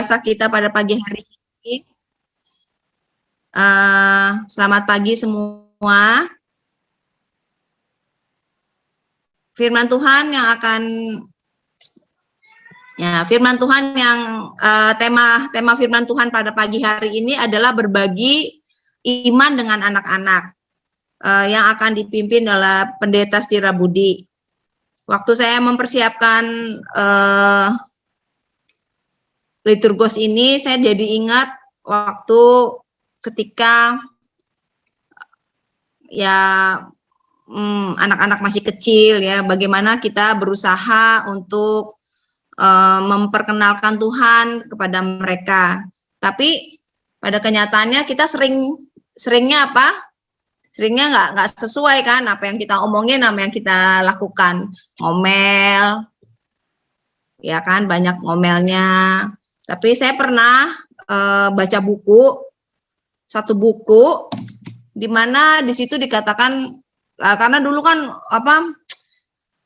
bahasa kita pada pagi hari ini. Selamat pagi semua. Firman Tuhan yang akan firman Tuhan yang tema firman Tuhan pada pagi hari ini adalah berbagi iman dengan anak-anak yang akan dipimpin oleh Pendeta Setira Budi. Waktu saya mempersiapkan liturgos ini, saya jadi ingat waktu ketika anak-anak masih kecil ya, bagaimana kita berusaha untuk memperkenalkan Tuhan kepada mereka. Tapi pada kenyataannya kita seringnya apa? Seringnya nggak sesuai kan apa yang kita omongin sama yang kita lakukan. Ngomel, ya kan, banyak ngomelnya. Tapi saya pernah baca satu buku di mana di situ dikatakan karena dulu kan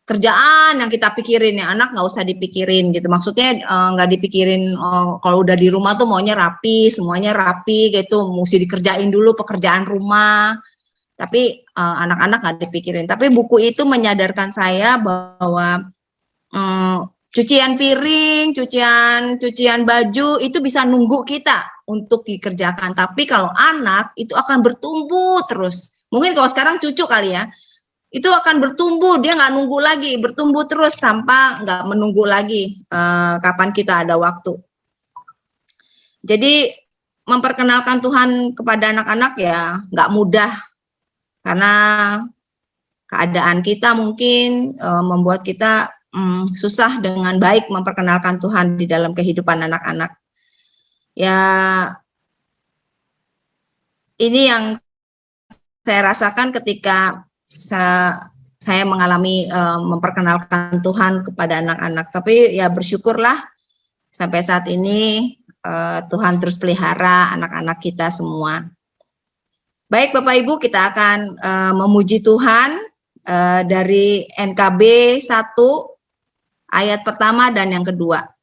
kerjaan yang kita pikirin ya, anak nggak usah dipikirin gitu, maksudnya nggak dipikirin kalau udah di rumah tuh maunya rapi, semuanya rapi gitu, mesti dikerjain dulu pekerjaan rumah, tapi anak-anak nggak dipikirin. Tapi buku itu menyadarkan saya bahwa cucian piring, cucian baju itu bisa nunggu kita untuk dikerjakan, tapi kalau anak itu akan bertumbuh terus. Mungkin kalau sekarang cucu kali ya, itu akan bertumbuh, dia nggak nunggu lagi, bertumbuh terus tanpa nggak menunggu lagi kapan kita ada waktu. Jadi memperkenalkan Tuhan kepada anak-anak ya nggak mudah, karena keadaan kita mungkin membuat kita susah dengan baik memperkenalkan Tuhan di dalam kehidupan anak-anak. Ya, ini yang saya rasakan ketika saya mengalami memperkenalkan Tuhan kepada anak-anak. Tapi ya bersyukurlah sampai saat ini Tuhan terus pelihara anak-anak kita semua. Baik Bapak Ibu, kita akan memuji Tuhan dari NKB 1 ayat pertama dan yang kedua.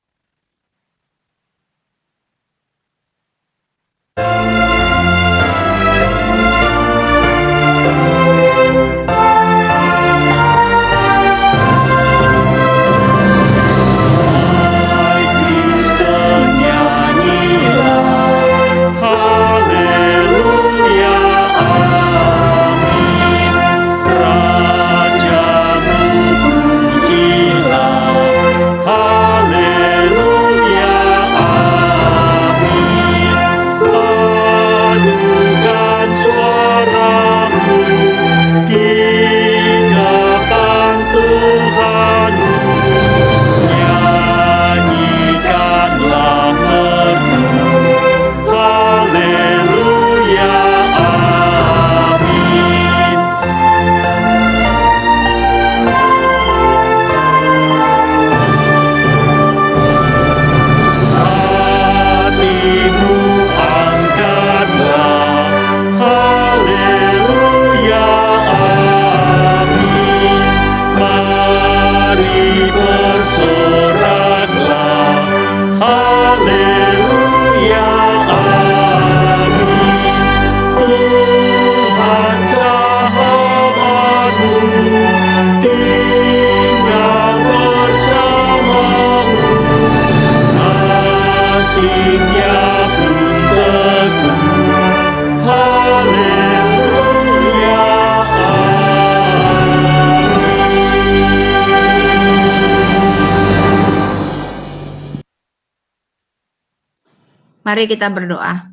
Mari kita berdoa.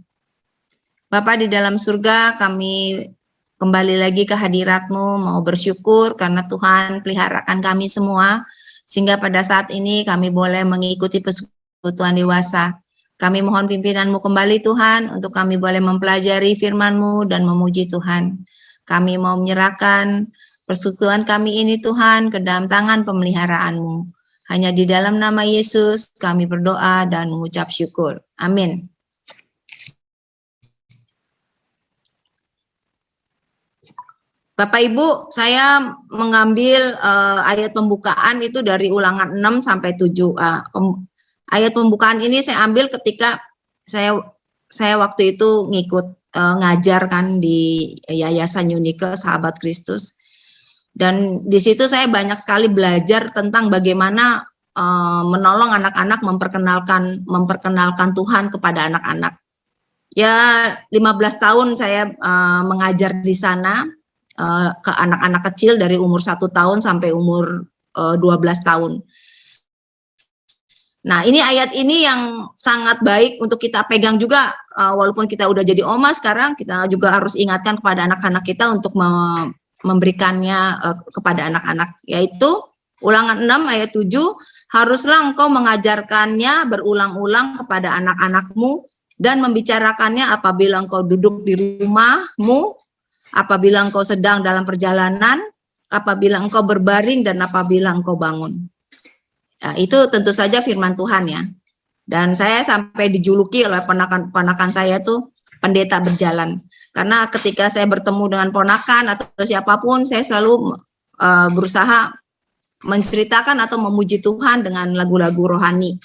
Bapa di dalam surga, kami kembali lagi ke hadirat-Mu, mau bersyukur karena Tuhan peliharakan kami semua, sehingga pada saat ini kami boleh mengikuti persekutuan dewasa. Kami mohon pimpinan-Mu kembali Tuhan, untuk kami boleh mempelajari firman-Mu dan memuji Tuhan. Kami mau menyerahkan persekutuan kami ini Tuhan ke dalam tangan pemeliharaan-Mu. Hanya di dalam nama Yesus kami berdoa dan mengucap syukur. Amin. Bapak Ibu, saya mengambil ayat pembukaan itu dari Ulangan 6 sampai 7. ayat pembukaan ini saya ambil ketika saya waktu itu ngikut ngajar kan di Yayasan Unike Sahabat Kristus, dan di situ saya banyak sekali belajar tentang bagaimana menolong anak-anak memperkenalkan Tuhan kepada anak-anak. Ya 15 tahun saya mengajar di sana ke anak-anak kecil dari umur 1 tahun sampai umur 12 tahun. Nah, ini ayat ini yang sangat baik untuk kita pegang juga, walaupun kita udah jadi oma sekarang, kita juga harus ingatkan kepada anak-anak kita untuk memberikannya kepada anak-anak, yaitu Ulangan 6 ayat 7, haruslah engkau mengajarkannya berulang-ulang kepada anak-anakmu dan membicarakannya apabila engkau duduk di rumahmu, apabila engkau sedang dalam perjalanan, apabila engkau berbaring, dan apabila engkau bangun. Nah, itu tentu saja firman Tuhan ya. Dan saya sampai dijuluki oleh ponakan saya tuh pendeta berjalan. Karena ketika saya bertemu dengan ponakan atau siapapun, saya selalu berusaha menceritakan atau memuji Tuhan dengan lagu-lagu rohani.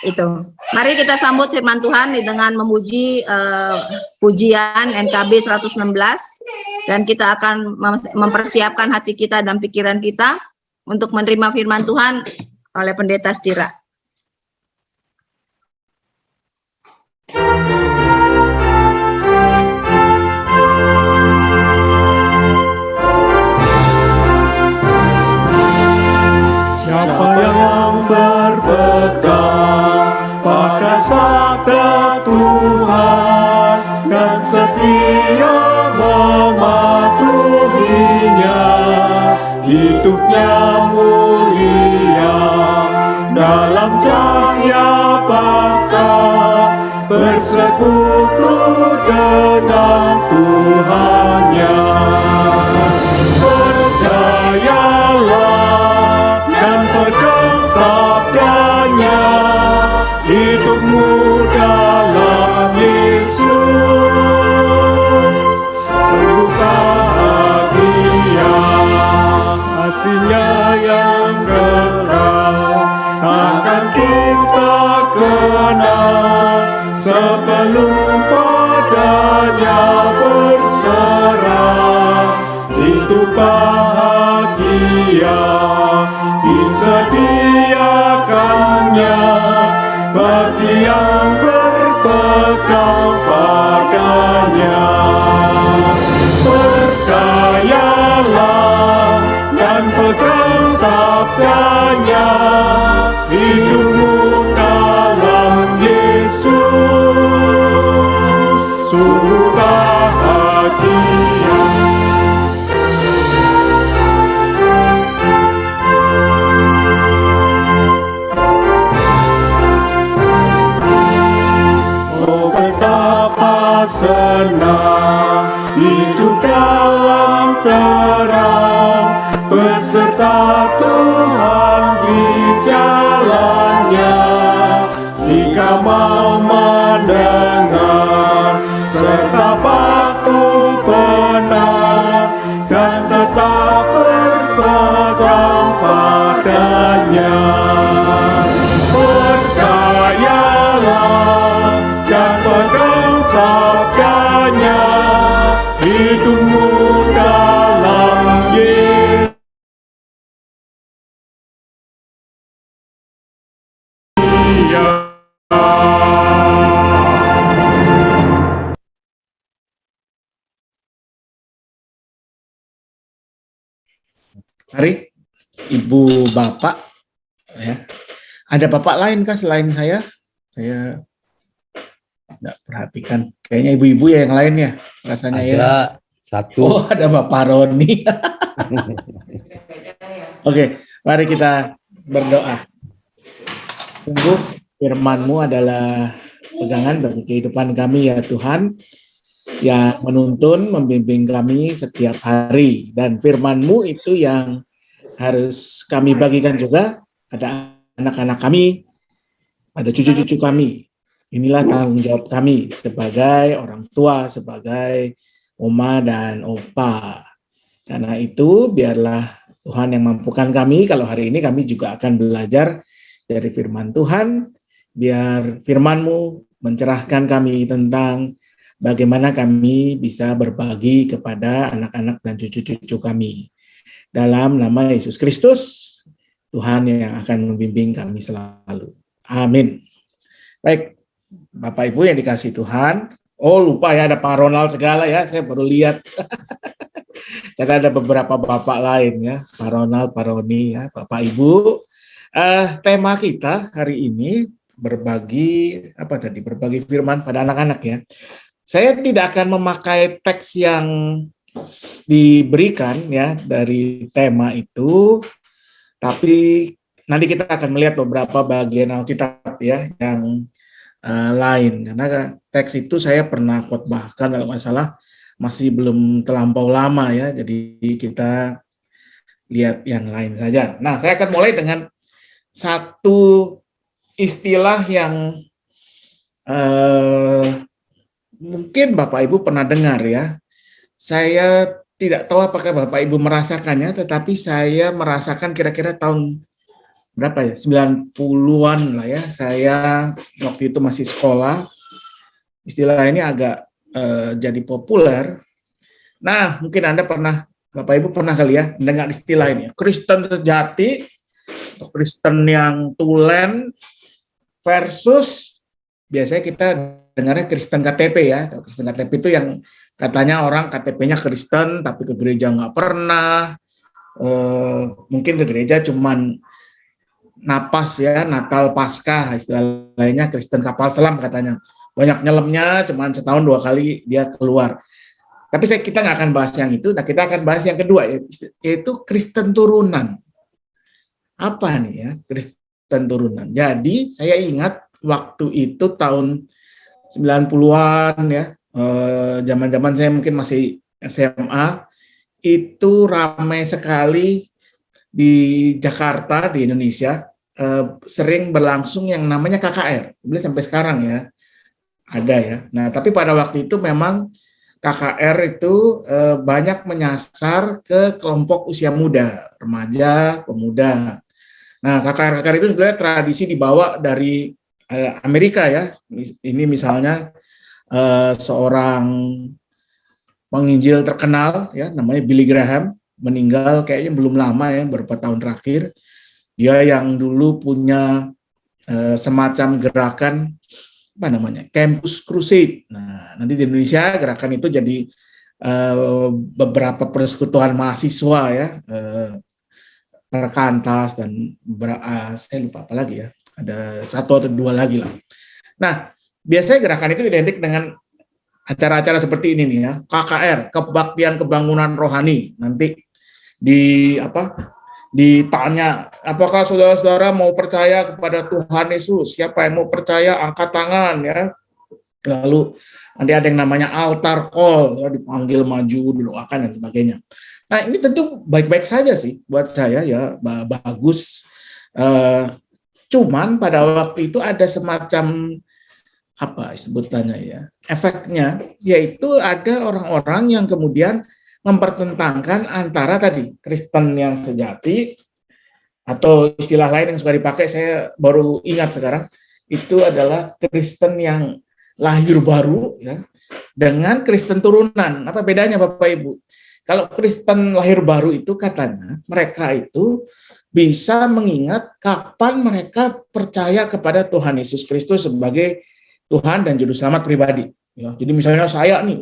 Itu. Mari kita sambut firman Tuhan dengan memuji pujian NKB 116, dan kita akan mempersiapkan hati kita dan pikiran kita untuk menerima firman Tuhan oleh Pendeta Stira. Siapa yang berpegang pada sabda Tuhan dan setia mematuhinya, hidupnya mulia dalam cahaya bakal bersekutu dengan Tuhannya. Percayalah dan pegang sabdanya, hidupmu dalam Yesus sungguh bahagia. Kasihnya yang kekal akan kita kenal sebelum padanya berserah. Hidup bahagia disediakannya bagi yang berpegang padanya. Percayalah dan pegang sabdanya, hidupmu dalam Yesus sungguh bahagia. Oh, betapa senang hidup dalam terang beserta Tuhan di jalannya. Jika mau mendengar serta patuh benar dan tetap berpegang padanya. Percayalah dan pegang sabdanya, hidupmu dalam Yesus. Mari, Ibu Bapak, ya. Ada Bapak lain kah selain saya? Saya tidak perhatikan. Kayaknya ibu-ibu ya yang lain ya, rasanya ada ya. satu. Oh, ada Bapak Roni. Oke, mari kita berdoa. Sungguh firman-Mu adalah pegangan bagi kehidupan kami ya Tuhan, yang menuntun, membimbing kami setiap hari. Dan firman-Mu itu yang harus kami bagikan juga pada anak-anak kami, pada cucu-cucu kami. Inilah tanggung jawab kami sebagai orang tua, sebagai oma dan opa. Karena itu biarlah Tuhan yang mampukan kami. Kalau hari ini kami juga akan belajar dari firman Tuhan, biar firman-Mu mencerahkan kami tentang bagaimana kami bisa berbagi kepada anak-anak dan cucu-cucu kami. Dalam nama Yesus Kristus, Tuhan yang akan membimbing kami selalu. Amin. Baik, Bapak Ibu yang dikasih Tuhan. Oh, lupa ya, ada Pak Ronald segala ya, saya baru lihat. Karena ada beberapa bapak lain ya, Pak Ronald, Pak Roni ya, Bapak Ibu. Tema kita hari ini berbagi berbagi firman pada anak-anak ya. Saya tidak akan memakai teks yang diberikan ya dari tema itu, tapi nanti kita akan melihat beberapa bagian Alkitab ya yang lain, karena teks itu saya pernah khotbahkan kalau nggak salah masih belum terlampau lama ya, jadi kita lihat yang lain saja. Nah, saya akan mulai dengan satu istilah yang mungkin Bapak Ibu pernah dengar ya. Saya tidak tahu apakah Bapak Ibu merasakannya, tetapi saya merasakan kira-kira tahun berapa ya, 90-an lah ya, saya waktu itu masih sekolah, istilah ini agak jadi populer. Nah, mungkin Anda pernah, Bapak Ibu pernah kali ya, mendengar istilah ini, Kristen sejati, Kristen yang tulen, versus, biasanya kita dengarnya Kristen KTP ya, Kristen KTP itu yang katanya orang KTP-nya Kristen, tapi ke gereja nggak pernah, mungkin ke gereja cuman napas ya, Natal Paskah, istilah lainnya Kristen kapal selam katanya. Banyak nyelemnya, cuman setahun 2 kali dia keluar. Tapi kita nggak akan bahas yang itu, nah kita akan bahas yang kedua, yaitu Kristen turunan. Apa nih ya, Kristen turunan? Jadi saya ingat waktu itu tahun 90-an ya, zaman-zaman saya mungkin masih SMA, itu ramai sekali di Jakarta, di Indonesia, sering berlangsung yang namanya KKR. Sebenarnya sampai sekarang ya ada ya. Nah, tapi pada waktu itu memang KKR itu banyak menyasar ke kelompok usia muda, remaja, pemuda. Nah, KKR itu sebenarnya tradisi dibawa dari Amerika ya. Ini misalnya seorang penginjil terkenal ya, namanya Billy Graham, meninggal kayaknya belum lama ya, beberapa tahun terakhir. Dia yang dulu punya semacam gerakan apa namanya, Campus Crusade. Nah, nanti di Indonesia gerakan itu jadi beberapa persekutuan mahasiswa ya, Perkantas dan saya lupa apa lagi ya, ada 1 atau 2 lagi lah. Nah, biasanya gerakan itu identik dengan acara-acara seperti ini nih ya, KKR, Kebaktian Kebangunan Rohani. Nanti ditanya, apakah saudara-saudara mau percaya kepada Tuhan Yesus? Siapa yang mau percaya, angkat tangan ya. Lalu nanti ada yang namanya altar call, ya, dipanggil maju, didoakan dan sebagainya. Nah, ini tentu baik-baik saja sih buat saya ya, bagus. Cuman pada waktu itu ada semacam apa sebutannya ya, efeknya, yaitu ada orang-orang yang kemudian mempertentangkan antara tadi Kristen yang sejati, atau istilah lain yang suka dipakai, saya baru ingat sekarang, itu adalah Kristen yang lahir baru ya, dengan Kristen turunan. Apa bedanya Bapak Ibu? Kalau Kristen lahir baru itu katanya mereka itu bisa mengingat kapan mereka percaya kepada Tuhan Yesus Kristus sebagai Tuhan dan Juru Selamat pribadi. Ya, jadi misalnya saya nih,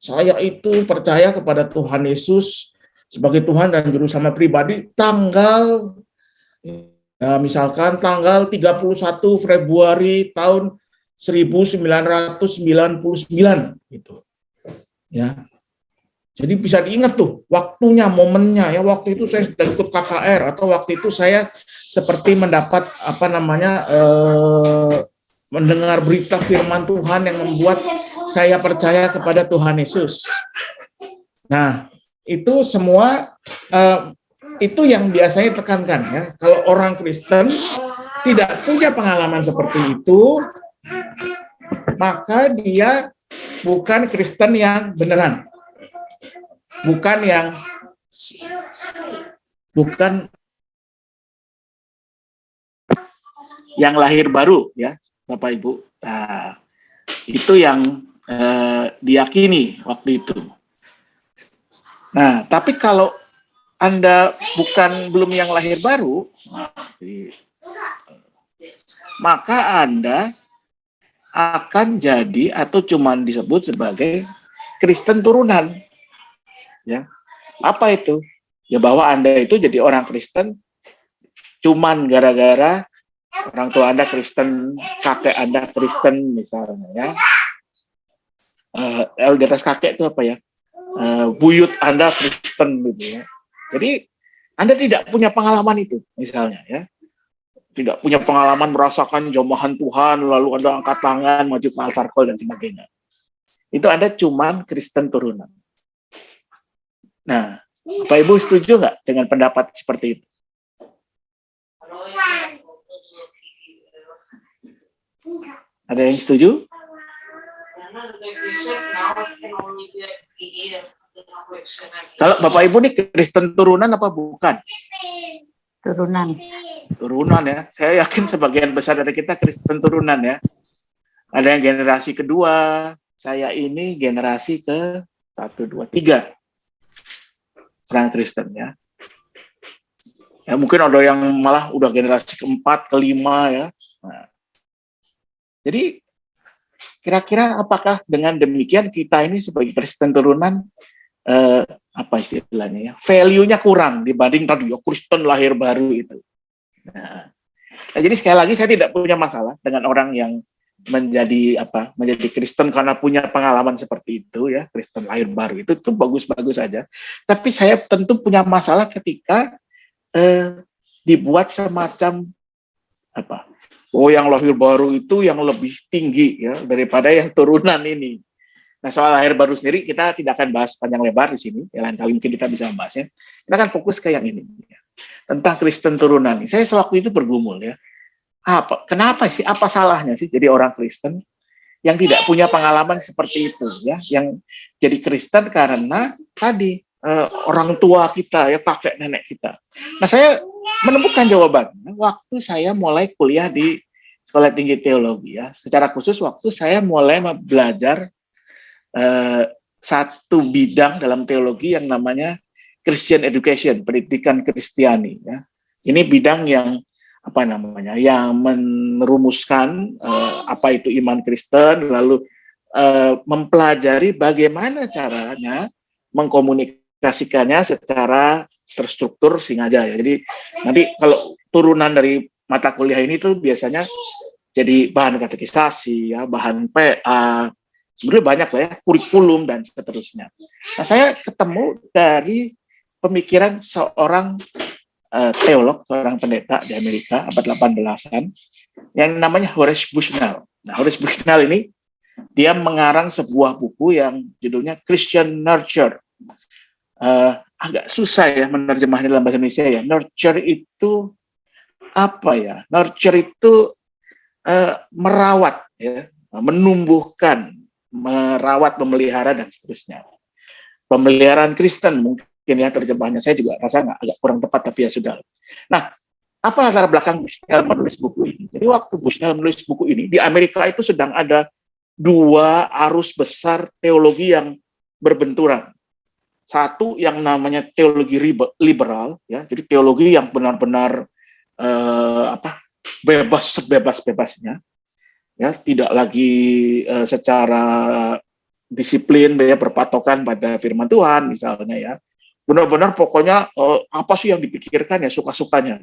saya itu percaya kepada Tuhan Yesus sebagai Tuhan dan Juru Selamat pribadi tanggal, misalkan tanggal 31 Februari tahun 1999 gitu. Ya. Jadi bisa diingat tuh waktunya, momennya ya, waktu itu saya sedang ikut KKR, atau waktu itu saya seperti mendapat mendengar berita firman Tuhan yang membuat saya percaya kepada Tuhan Yesus. Nah, itu semua itu yang biasanya tekankan ya. Kalau orang Kristen tidak punya pengalaman seperti itu, maka dia bukan Kristen yang beneran. Bukan yang lahir baru, ya Bapak Ibu. Nah, itu yang diyakini waktu itu. Nah, tapi kalau Anda belum yang lahir baru, maka Anda akan jadi atau cuman disebut sebagai Kristen turunan. Ya. Apa itu? Ya bahwa Anda itu jadi orang Kristen cuman gara-gara orang tua Anda Kristen, kakek Anda Kristen misalnya, ya. Di atas kakek itu apa ya? Buyut Anda Kristen gitu ya. Jadi Anda tidak punya pengalaman itu misalnya, ya. Tidak punya pengalaman merasakan jamahan Tuhan, lalu Anda angkat tangan, maju ke altar call dan sebagainya. Itu Anda cuman Kristen turunan. Nah, Bapak Ibu setuju nggak dengan pendapat seperti itu? Ada yang setuju? Kalau Bapak Ibu nih Kristen turunan apa bukan? Turunan. Turunan ya. Saya yakin sebagian besar dari kita Kristen turunan ya. Ada yang generasi kedua, saya ini generasi ke 1, 2, 3 orang Kristen ya. Ya mungkin ada yang malah udah generasi keempat, kelima ya. Nah, jadi kira-kira apakah dengan demikian kita ini sebagai Kristen turunan apa istilahnya ya, value-nya kurang dibanding tadi ya Kristen lahir baru itu. Nah, jadi sekali lagi saya tidak punya masalah dengan orang yang menjadi Kristen karena punya pengalaman seperti itu ya, Kristen lahir baru itu bagus-bagus saja. Tapi saya tentu punya masalah ketika dibuat semacam yang lahir baru itu yang lebih tinggi ya daripada yang turunan ini. Nah, soal lahir baru sendiri kita tidak akan bahas panjang lebar di sini. Ya, lain kali mungkin kita bisa membahasnya. Kita akan fokus ke yang ini. Ya. Tentang Kristen turunan. Saya sewaktu itu bergumul ya. Kenapa sih? Apa salahnya sih jadi orang Kristen yang tidak punya pengalaman seperti itu ya? Yang jadi Kristen karena tadi orang tua kita ya, kakek nenek kita. Nah, saya menemukan jawabannya waktu saya mulai kuliah di Sekolah Tinggi Teologi ya. Secara khusus waktu saya mulai belajar satu bidang dalam teologi yang namanya Christian Education, pendidikan Kristiani ya. Ini bidang yang yang merumuskan apa itu iman Kristen, lalu mempelajari bagaimana caranya mengkomunikasikannya secara terstruktur sengaja ya. Jadi nanti kalau turunan dari mata kuliah ini tuh biasanya jadi bahan katekisasi ya, bahan PA, sebenarnya banyak lah ya, kurikulum dan seterusnya. Nah, saya ketemu dari pemikiran seorang teolog, seorang pendeta di Amerika abad 18-an yang namanya Horace Bushnell. Nah, Horace Bushnell ini dia mengarang sebuah buku yang judulnya Christian Nurture. Agak susah ya menerjemahnya dalam bahasa Indonesia ya. Nurture itu apa ya? Nurture itu merawat ya, menumbuhkan, merawat, memelihara dan seterusnya. Pemeliharaan Kristen mungkin ya terjemahnya, saya juga rasa agak kurang tepat tapi ya sudah. Nah, apa latar belakang Bushnell menulis buku ini? Jadi waktu Bushnell menulis buku ini di Amerika itu sedang ada dua arus besar teologi yang berbenturan. Satu yang namanya teologi liberal ya, jadi teologi yang benar-benar bebas sebebas-bebasnya. Ya, tidak lagi secara disiplin ya, berpatokan pada firman Tuhan misalnya ya. Benar-benar pokoknya apa sih yang dipikirkan ya suka-sukanya.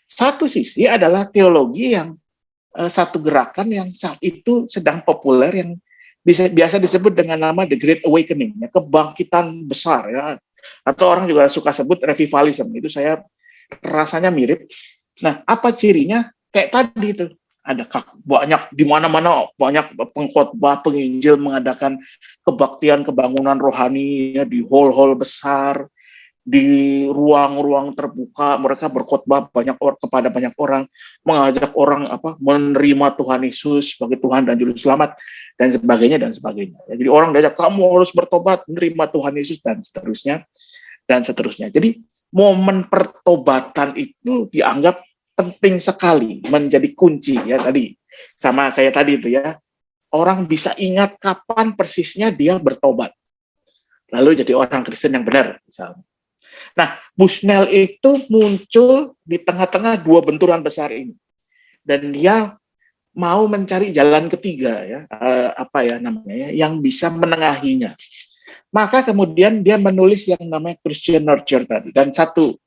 Satu sisi adalah teologi yang satu gerakan yang saat itu sedang populer yang biasa disebut dengan nama The Great Awakening, ya, kebangkitan besar ya. Atau orang juga suka sebut revivalism. Itu saya rasanya mirip. Nah, apa cirinya? Kayak tadi itu. Ada banyak di mana-mana banyak pengkhotbah, penginjil mengadakan kebaktian kebangunan rohani ya, di hall-hall besar, di ruang-ruang terbuka mereka berkhotbah kepada banyak orang, mengajak orang menerima Tuhan Yesus sebagai Tuhan dan Juru Selamat dan sebagainya dan sebagainya. Ya, jadi orang diajak kamu harus bertobat, menerima Tuhan Yesus dan seterusnya dan seterusnya. Jadi momen pertobatan itu dianggap penting sekali, menjadi kunci ya tadi. Sama kayak tadi itu ya. Orang bisa ingat kapan persisnya dia bertobat. Lalu jadi orang Kristen yang benar misalnya. Nah, Bushnell itu muncul di tengah-tengah dua benturan besar ini. Dan dia mau mencari jalan ketiga ya, apa ya namanya ya, yang bisa menengahinya. Maka kemudian dia menulis yang namanya Christian Nurture tadi. Dan satu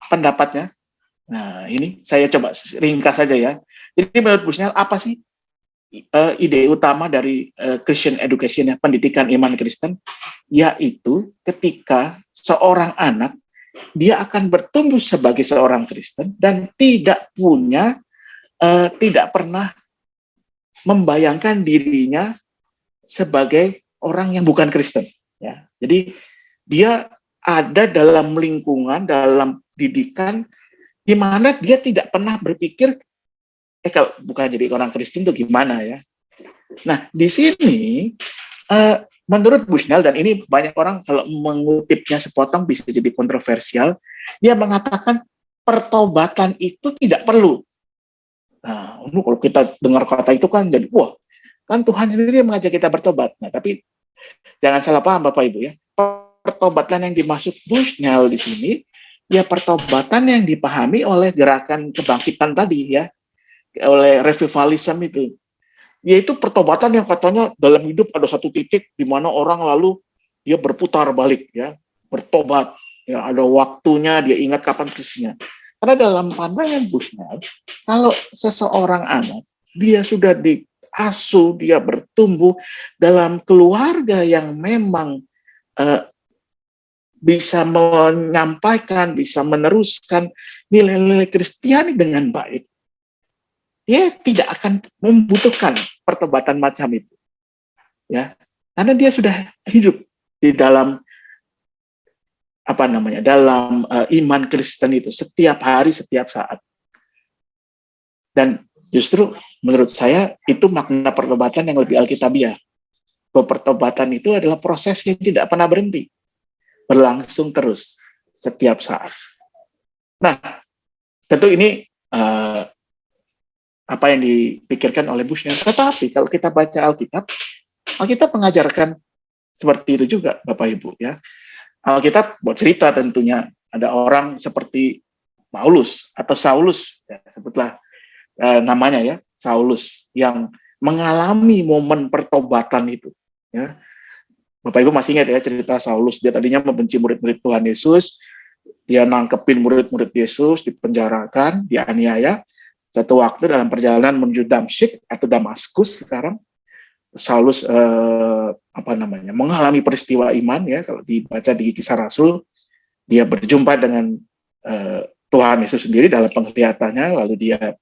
pendapatnya, nah ini saya coba ringkas saja ya. Jadi menurut Bushnell apa sih ide utama dari Christian education ya, pendidikan iman Kristen, yaitu ketika seorang anak dia akan bertumbuh sebagai seorang Kristen dan tidak pernah membayangkan dirinya sebagai orang yang bukan Kristen. Ya, jadi dia ada dalam lingkungan, dalam didikan, di mana dia tidak pernah berpikir, kalau bukan jadi orang Kristen itu gimana ya. Nah, di sini menurut Bushnell, dan ini banyak orang kalau mengutipnya sepotong bisa jadi kontroversial, dia mengatakan pertobatan itu tidak perlu. Nah, kalau kita dengar kata itu kan jadi, wah, kan Tuhan sendiri yang mengajak kita bertobat. Nah, tapi jangan salah paham Bapak Ibu ya. Pertobatan yang dimaksud Bushnell di sini, ya pertobatan yang dipahami oleh gerakan kebangkitan tadi ya, oleh revivalism itu. Yaitu pertobatan yang katanya dalam hidup ada satu titik di mana orang lalu dia berputar balik ya, bertobat. Ya, ada waktunya, dia ingat kapan persisnya. Karena dalam pandangan Bushnell, kalau seseorang anak, dia sudah diasuh, dia bertumbuh dalam keluarga yang memang bisa menyampaikan, bisa meneruskan nilai-nilai Kristiani dengan baik, dia tidak akan membutuhkan pertobatan macam itu. Ya, karena dia sudah hidup di dalam dalam iman Kristen itu setiap hari, setiap saat. Dan justru menurut saya itu makna pertobatan yang lebih alkitabiah. Bahwa pertobatan itu adalah proses yang tidak pernah berhenti, berlangsung terus setiap saat. Nah, tentu ini apa yang dipikirkan oleh Bushnell. Tetapi kalau kita baca Alkitab mengajarkan seperti itu juga, Bapak Ibu ya. Alkitab buat cerita tentunya ada orang seperti Paulus atau Saulus, ya, sebutlah namanya ya, Saulus, yang mengalami momen pertobatan itu. Ya. Bapak Ibu masih ingat ya cerita Saulus, dia tadinya membenci murid-murid Tuhan Yesus, dia nangkepin murid-murid Yesus, dipenjarakan, dianiaya. Satu waktu dalam perjalanan menuju Damsyik atau Damaskus sekarang, Saulus mengalami peristiwa iman ya, kalau dibaca di Kisah Rasul, dia berjumpa dengan Tuhan Yesus sendiri dalam penglihatannya, lalu dia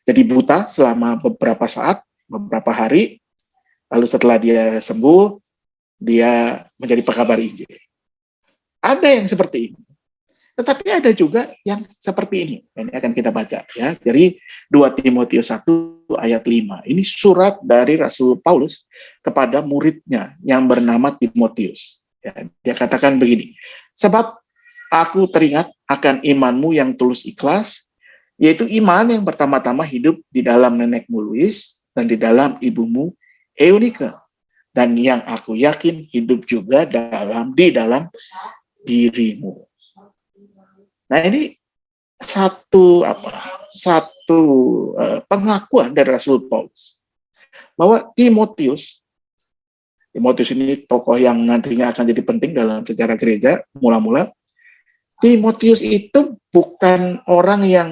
jadi buta selama beberapa saat, beberapa hari, lalu setelah dia sembuh, dia menjadi pekabar Injil. Ada yang seperti ini. Tetapi ada juga yang seperti ini. Ini akan kita baca ya. Dari 2 Timotius 1 ayat 5. Ini surat dari Rasul Paulus kepada muridnya yang bernama Timotius. Ya, dia katakan begini, sebab aku teringat akan imanmu yang tulus ikhlas, yaitu iman yang pertama-tama hidup di dalam nenekmu Lois dan di dalam ibumu Eunike, dan yang aku yakin hidup juga di dalam dirimu. Nah, ini satu pengakuan dari Rasul Paulus bahwa Timotius ini tokoh yang nantinya akan jadi penting dalam sejarah gereja mula-mula. Timotius itu bukan orang yang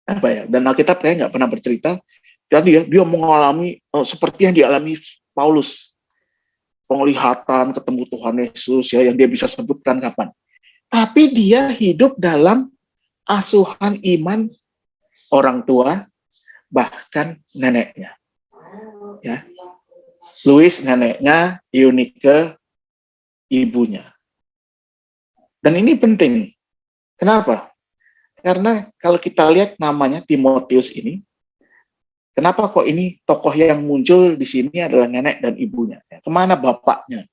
dan Alkitab kayak nggak pernah bercerita jadi dia mengalami seperti yang dialami Paulus, penglihatan ketemu Tuhan Yesus ya, yang dia bisa sebutkan kapan. Tapi dia hidup dalam asuhan iman orang tua, bahkan neneknya. Ya. Lois neneknya, Eunike ibunya. Dan ini penting. Kenapa? Karena kalau kita lihat namanya Timotius ini, kenapa kok ini tokoh yang muncul di sini adalah nenek dan ibunya? Kemana bapaknya?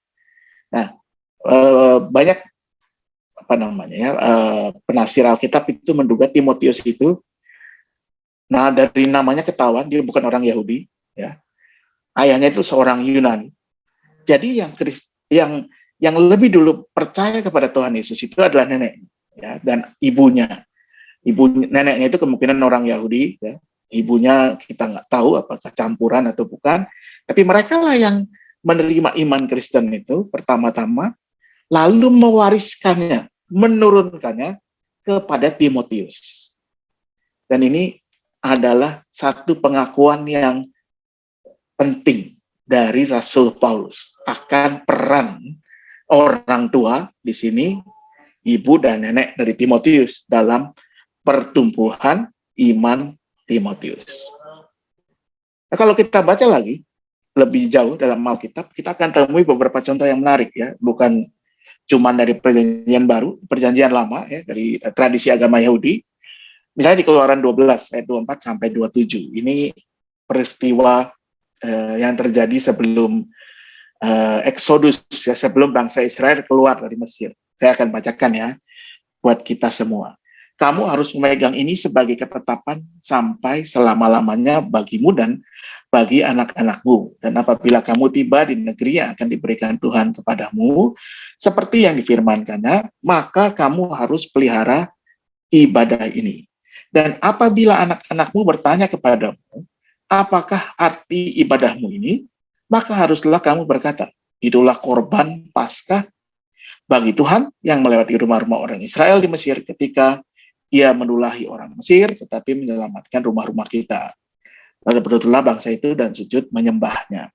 Nah, banyak penafsir Alkitab itu menduga Timotius itu, nah dari namanya ketahuan dia bukan orang Yahudi, ya. Ayahnya itu seorang Yunani. Jadi yang lebih dulu percaya kepada Tuhan Yesus itu adalah nenek, ya, dan ibunya. Neneknya itu kemungkinan orang Yahudi, ya. Ibunya kita nggak tahu apakah campuran atau bukan. Tapi mereka lah yang menerima iman Kristen itu pertama-tama, lalu mewariskannya, menurunkannya kepada Timotius. Dan ini adalah satu pengakuan yang penting dari Rasul Paulus akan peran orang tua di sini, ibu dan nenek dari Timotius dalam pertumbuhan iman Timotius. Nah, kalau kita baca lagi lebih jauh dalam Alkitab, kita akan temui beberapa contoh yang menarik, ya, bukan cuma dari perjanjian baru, perjanjian lama, ya, dari tradisi agama Yahudi. Misalnya di Keluaran 12 ayat 24 sampai 27. Ini peristiwa yang terjadi sebelum Exodus, ya, sebelum bangsa Israel keluar dari Mesir. Saya akan bacakan, ya, buat kita semua. Kamu harus memegang ini sebagai ketetapan sampai selama-lamanya bagimu dan bagi anak-anakmu. Dan apabila kamu tiba di negeri yang akan diberikan Tuhan kepadamu, seperti yang difirmankannya, maka kamu harus pelihara ibadah ini. Dan apabila anak-anakmu bertanya kepadamu, apakah arti ibadahmu ini? Maka haruslah kamu berkata, itulah korban Paskah bagi Tuhan yang melewati rumah-rumah orang Israel di Mesir ketika ia menulahi orang Mesir, tetapi menyelamatkan rumah-rumah kita. Lalu berduduklah bangsa itu dan sujud menyembahnya.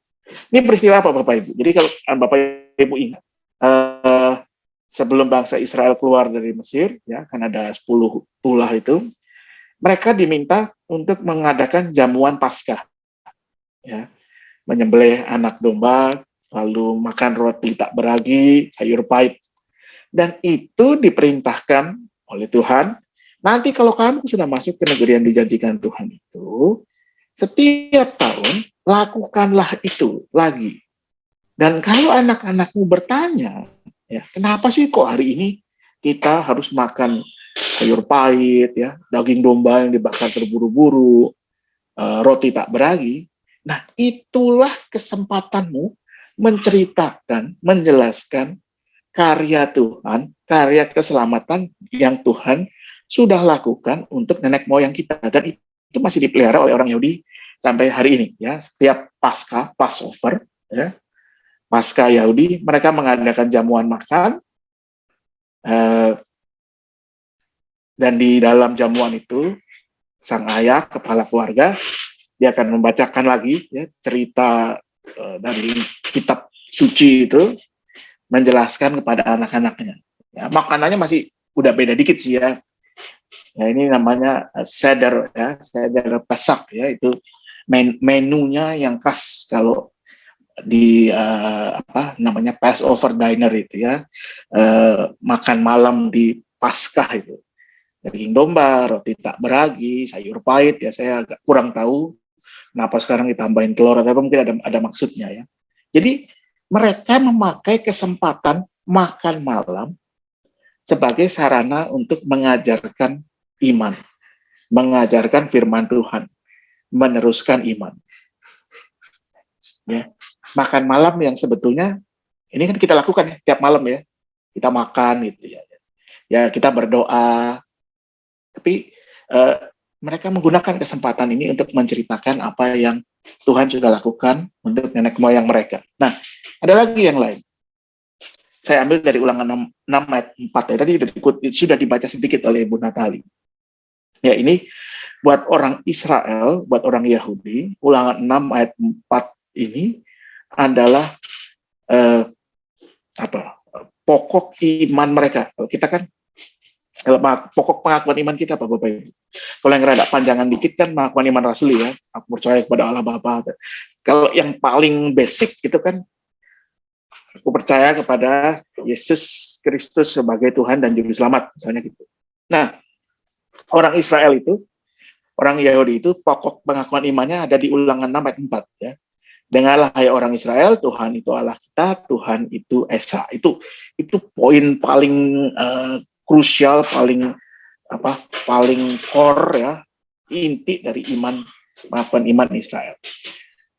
Ini peristiwa apa, Bapak Ibu? Jadi kalau Bapak Ibu ingat, sebelum bangsa Israel keluar dari Mesir, ya, kan ada 10 tulah itu, mereka diminta untuk mengadakan jamuan Paskah, ya, menyembelih anak domba, lalu makan roti tak beragi, sayur pahit, dan itu diperintahkan oleh Tuhan. Nanti kalau kamu sudah masuk ke negeri yang dijanjikan Tuhan itu, setiap tahun lakukanlah itu lagi. Dan kalau anak-anakmu bertanya, ya, kenapa sih kok hari ini kita harus makan sayur pahit, ya, daging domba yang dibakar terburu-buru, roti tak beragi. Nah, itulah kesempatanmu menceritakan, menjelaskan karya Tuhan, karya keselamatan yang Tuhan sudah lakukan untuk nenek moyang kita. Dan itu masih dipelihara oleh orang Yahudi sampai hari ini, ya. Setiap Paskah, Passover, ya, Paskah Yahudi, mereka mengadakan jamuan makan, dan di dalam jamuan itu sang ayah, kepala keluarga, dia akan membacakan lagi, ya, cerita dari kitab suci itu, menjelaskan kepada anak-anaknya. Ya, makanannya masih udah beda dikit sih, ya. Ya, ini namanya seder, ya, seder Pasak, ya, itu menunya yang khas kalau di namanya Passover dinner itu, ya, makan malam di Paskah itu. Daging domba, roti tak beragi, sayur pahit, ya, saya agak kurang tahu kenapa sekarang ditambahin telur, atau mungkin ada maksudnya, ya. Jadi mereka memakai kesempatan makan malam sebagai sarana untuk mengajarkan iman, mengajarkan firman Tuhan, meneruskan iman. Ya, makan malam yang sebetulnya ini kan kita lakukan, ya, tiap malam, ya, kita makan gitu, ya. Ya, kita berdoa, tapi mereka menggunakan kesempatan ini untuk menceritakan apa yang Tuhan sudah lakukan untuk nenek moyang mereka. Nah, ada lagi yang lain. Saya ambil dari Ulangan 6 ayat 4, ya. Tadi sudah dibaca sedikit oleh Ibu Natali. Ya, ini buat orang Israel, buat orang Yahudi, Ulangan 6 ayat 4 ini adalah pokok iman mereka. Kalau kita kan, pokok pengakuan iman kita, Pak Bapak Ibu. Kalau yang rada panjangan dikit kan pengakuan iman rasuli, ya. Aku percaya kepada Allah Bapa. Kalau yang paling basic itu kan, aku percaya kepada Yesus Kristus sebagai Tuhan dan Juru Selamat, misalnya gitu. Nah, orang Israel itu, orang Yahudi itu, pokok pengakuan imannya ada di Ulangan 6 ayat 4, ya. Dengarlah hai orang Israel, Tuhan itu Allah kita, Tuhan itu Esa. Itu poin paling krusial, paling paling core ya, inti dari iman Israel.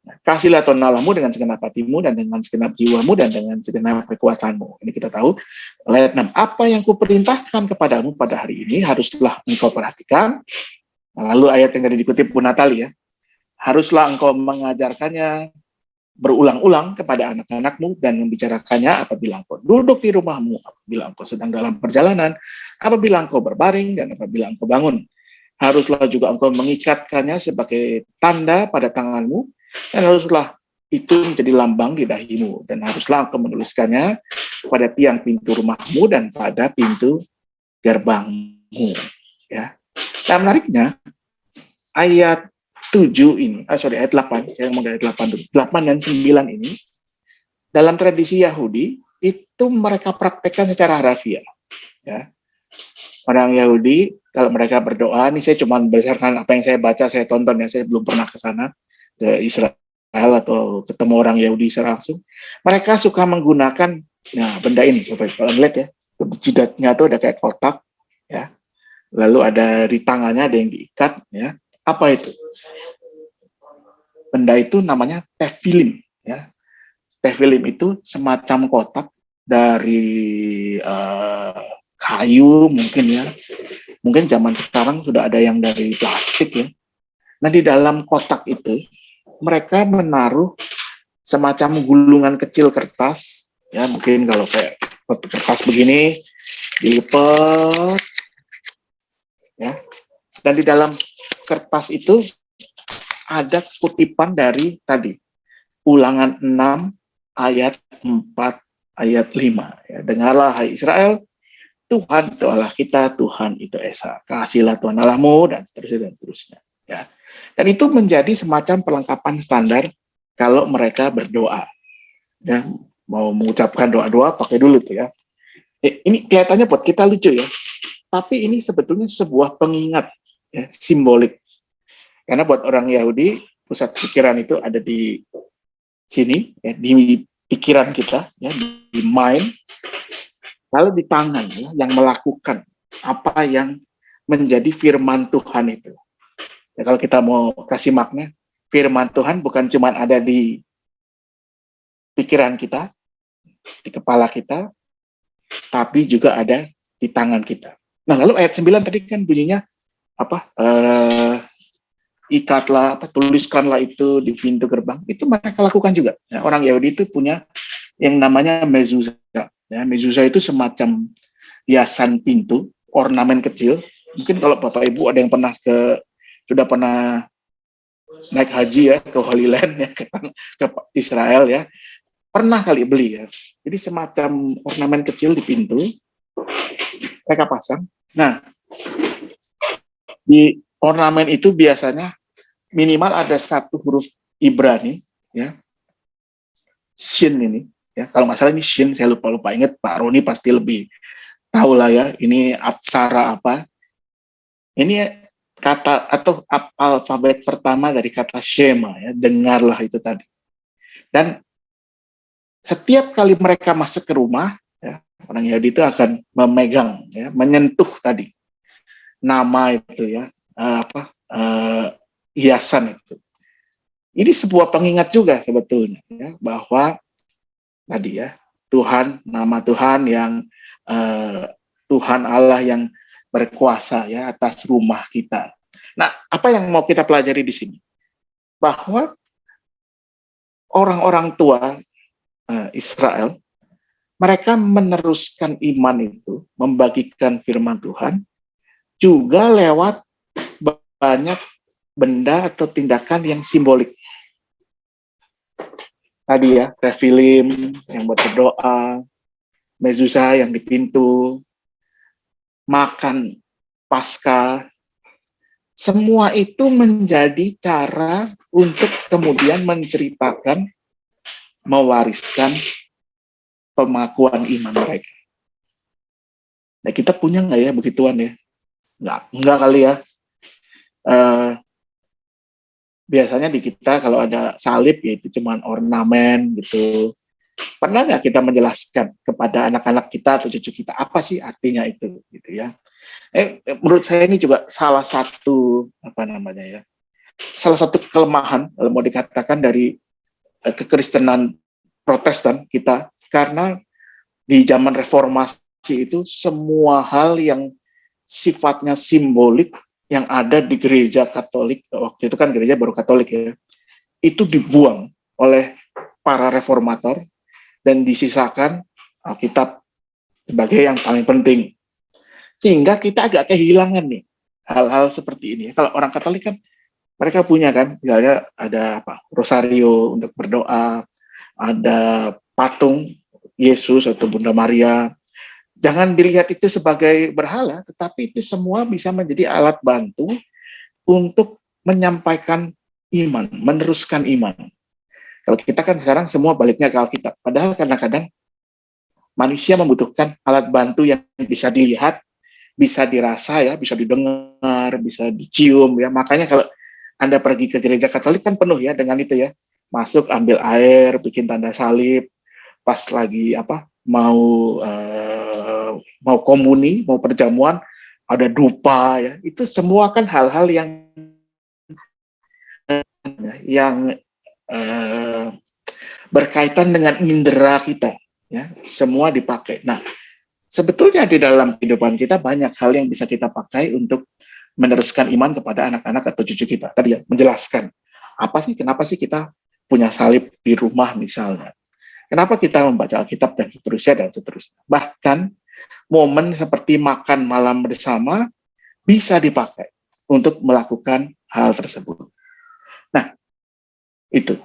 Kasihlah Tuhan Allahmu dengan segenap hatimu dan dengan segenap jiwamu dan dengan segenap kekuasaanmu. Ini kita tahu. Ayat 6. Apa yang kuperintahkan kepadamu pada hari ini haruslah engkau perhatikan. Lalu ayat yang tadi dikutip Bu Natali ya. Haruslah engkau mengajarkannya berulang-ulang kepada anak-anakmu dan membicarakannya apabila engkau duduk di rumahmu, apabila engkau sedang dalam perjalanan, apabila engkau berbaring dan apabila engkau bangun. Haruslah juga engkau mengikatkannya sebagai tanda pada tanganmu, dan haruslah itu menjadi lambang di dahimu, dan haruslah engkau menuliskannya pada tiang pintu rumahmu dan pada pintu gerbangmu. Ya. Nah, menariknya ayat 7 ini, ayat 8, saya ngomong ayat 8 dulu. 8 dan 9 ini, dalam tradisi Yahudi, itu mereka praktekkan secara harafiah. Ya. Orang Yahudi, kalau mereka berdoa, ini saya cuma berdasarkan apa yang saya baca, saya tonton ya, saya belum pernah ke sana, ke Israel atau ketemu orang Yahudi secara langsung. Mereka suka menggunakan, nah benda ini, coba lihat ya, jidatnya tuh ada kayak kotak, ya. Lalu ada di tangannya ada yang diikat, ya. Apa itu? Benda itu namanya tefilim, ya. Tefilim itu semacam kotak dari kayu mungkin ya. Mungkin zaman sekarang sudah ada yang dari plastik ya. Nah, di dalam kotak itu mereka menaruh semacam gulungan kecil kertas, ya mungkin kalau kayak kertas begini dilipat, ya. Dan di dalam kertas itu ada kutipan dari tadi Ulangan 6 ayat 4 ayat 5 ya. Dengarlah hai Israel, Tuhan itu Allah kita, Tuhan itu Esa. Kasihlah Tuhan Allahmu dan seterusnya dan seterusnya ya. Dan itu menjadi semacam perlengkapan standar kalau mereka berdoa. Ya, mau mengucapkan doa-doa pakai dulu tuh ya. Ini kelihatannya buat kita lucu ya. Tapi ini sebetulnya sebuah pengingat ya, simbolik. Karena buat orang Yahudi, pusat pikiran itu ada di sini, ya, di pikiran kita, ya, di mind, lalu di tangan, ya, yang melakukan apa yang menjadi firman Tuhan itu. Ya, kalau kita mau kasih makna, firman Tuhan bukan cuma ada di pikiran kita, di kepala kita, tapi juga ada di tangan kita. Nah, lalu ayat 9 tadi kan bunyinya apa? Ikatlah, tuliskanlah itu di pintu gerbang. Itu mereka lakukan juga. Ya, orang Yahudi itu punya yang namanya mezuzah. Ya, mezuzah itu semacam hiasan pintu, ornamen kecil. Mungkin kalau Bapak Ibu ada yang sudah pernah naik haji ya ke Holy Land ya, ke Israel ya, pernah kali beli ya. Jadi semacam ornamen kecil di pintu mereka pasang. Nah, di ornamen itu biasanya minimal ada satu huruf Ibrani, ya, Shin ini, ya. Kalau nggak salah ini Shin, saya lupa ingat. Pak Roni pasti lebih tahu lah ya. Ini aksara apa? Ini kata atau alfabet pertama dari kata Shema, ya. Dengarlah itu tadi. Dan setiap kali mereka masuk ke rumah, ya, orang Yahudi itu akan memegang, ya, menyentuh tadi nama itu ya, hiasan itu. Ini sebuah pengingat juga sebetulnya ya, bahwa tadi ya Tuhan, nama Tuhan yang Tuhan Allah yang berkuasa ya atas rumah kita. Nah, apa yang mau kita pelajari di sini? Bahwa orang-orang tua Israel, mereka meneruskan iman itu, membagikan firman Tuhan juga lewat banyak benda atau tindakan yang simbolik. Tadi ya, tefilim yang buat berdoa, mezuzah yang di pintu, makan Paskah, semua itu menjadi cara untuk kemudian menceritakan, mewariskan pengakuan iman mereka. Nah, kita punya nggak ya begituan ya? Enggak kali ya. biasanya di kita kalau ada salib ya itu cuma ornamen gitu. Pernah nggak kita menjelaskan kepada anak-anak kita atau cucu kita apa sih artinya itu gitu ya? Menurut saya ini juga salah satu apa namanya ya? Salah satu kelemahan kalau mau dikatakan dari kekristenan Protestan kita, karena di zaman reformasi itu semua hal yang sifatnya simbolik yang ada di gereja Katolik, waktu itu kan gereja baru Katolik ya, itu dibuang oleh para reformator dan disisakan Alkitab sebagai yang paling penting. Sehingga kita agak kehilangan nih hal-hal seperti ini. Kalau orang Katolik kan mereka punya kan, misalnya ada apa, rosario untuk berdoa, ada patung Yesus atau Bunda Maria. Jangan dilihat itu sebagai berhala, tetapi itu semua bisa menjadi alat bantu untuk menyampaikan iman, meneruskan iman. Kalau kita kan sekarang semua baliknya ke Alkitab. Padahal kadang-kadang manusia membutuhkan alat bantu yang bisa dilihat, bisa dirasa ya, bisa didengar, bisa dicium ya. Makanya kalau Anda pergi ke gereja Katolik kan penuh ya dengan itu ya. Masuk ambil air, bikin tanda salib, pas lagi apa mau komuni, mau perjamuan, ada dupa ya. Itu semua kan hal-hal yang berkaitan dengan indera kita ya, semua dipakai. Nah, sebetulnya di dalam kehidupan kita banyak hal yang bisa kita pakai untuk meneruskan iman kepada anak-anak atau cucu kita. Tadi ya, menjelaskan kenapa sih kita punya salib di rumah misalnya. Kenapa kita membaca Alkitab dan seterusnya. Bahkan momen seperti makan malam bersama bisa dipakai untuk melakukan hal tersebut. Nah, itu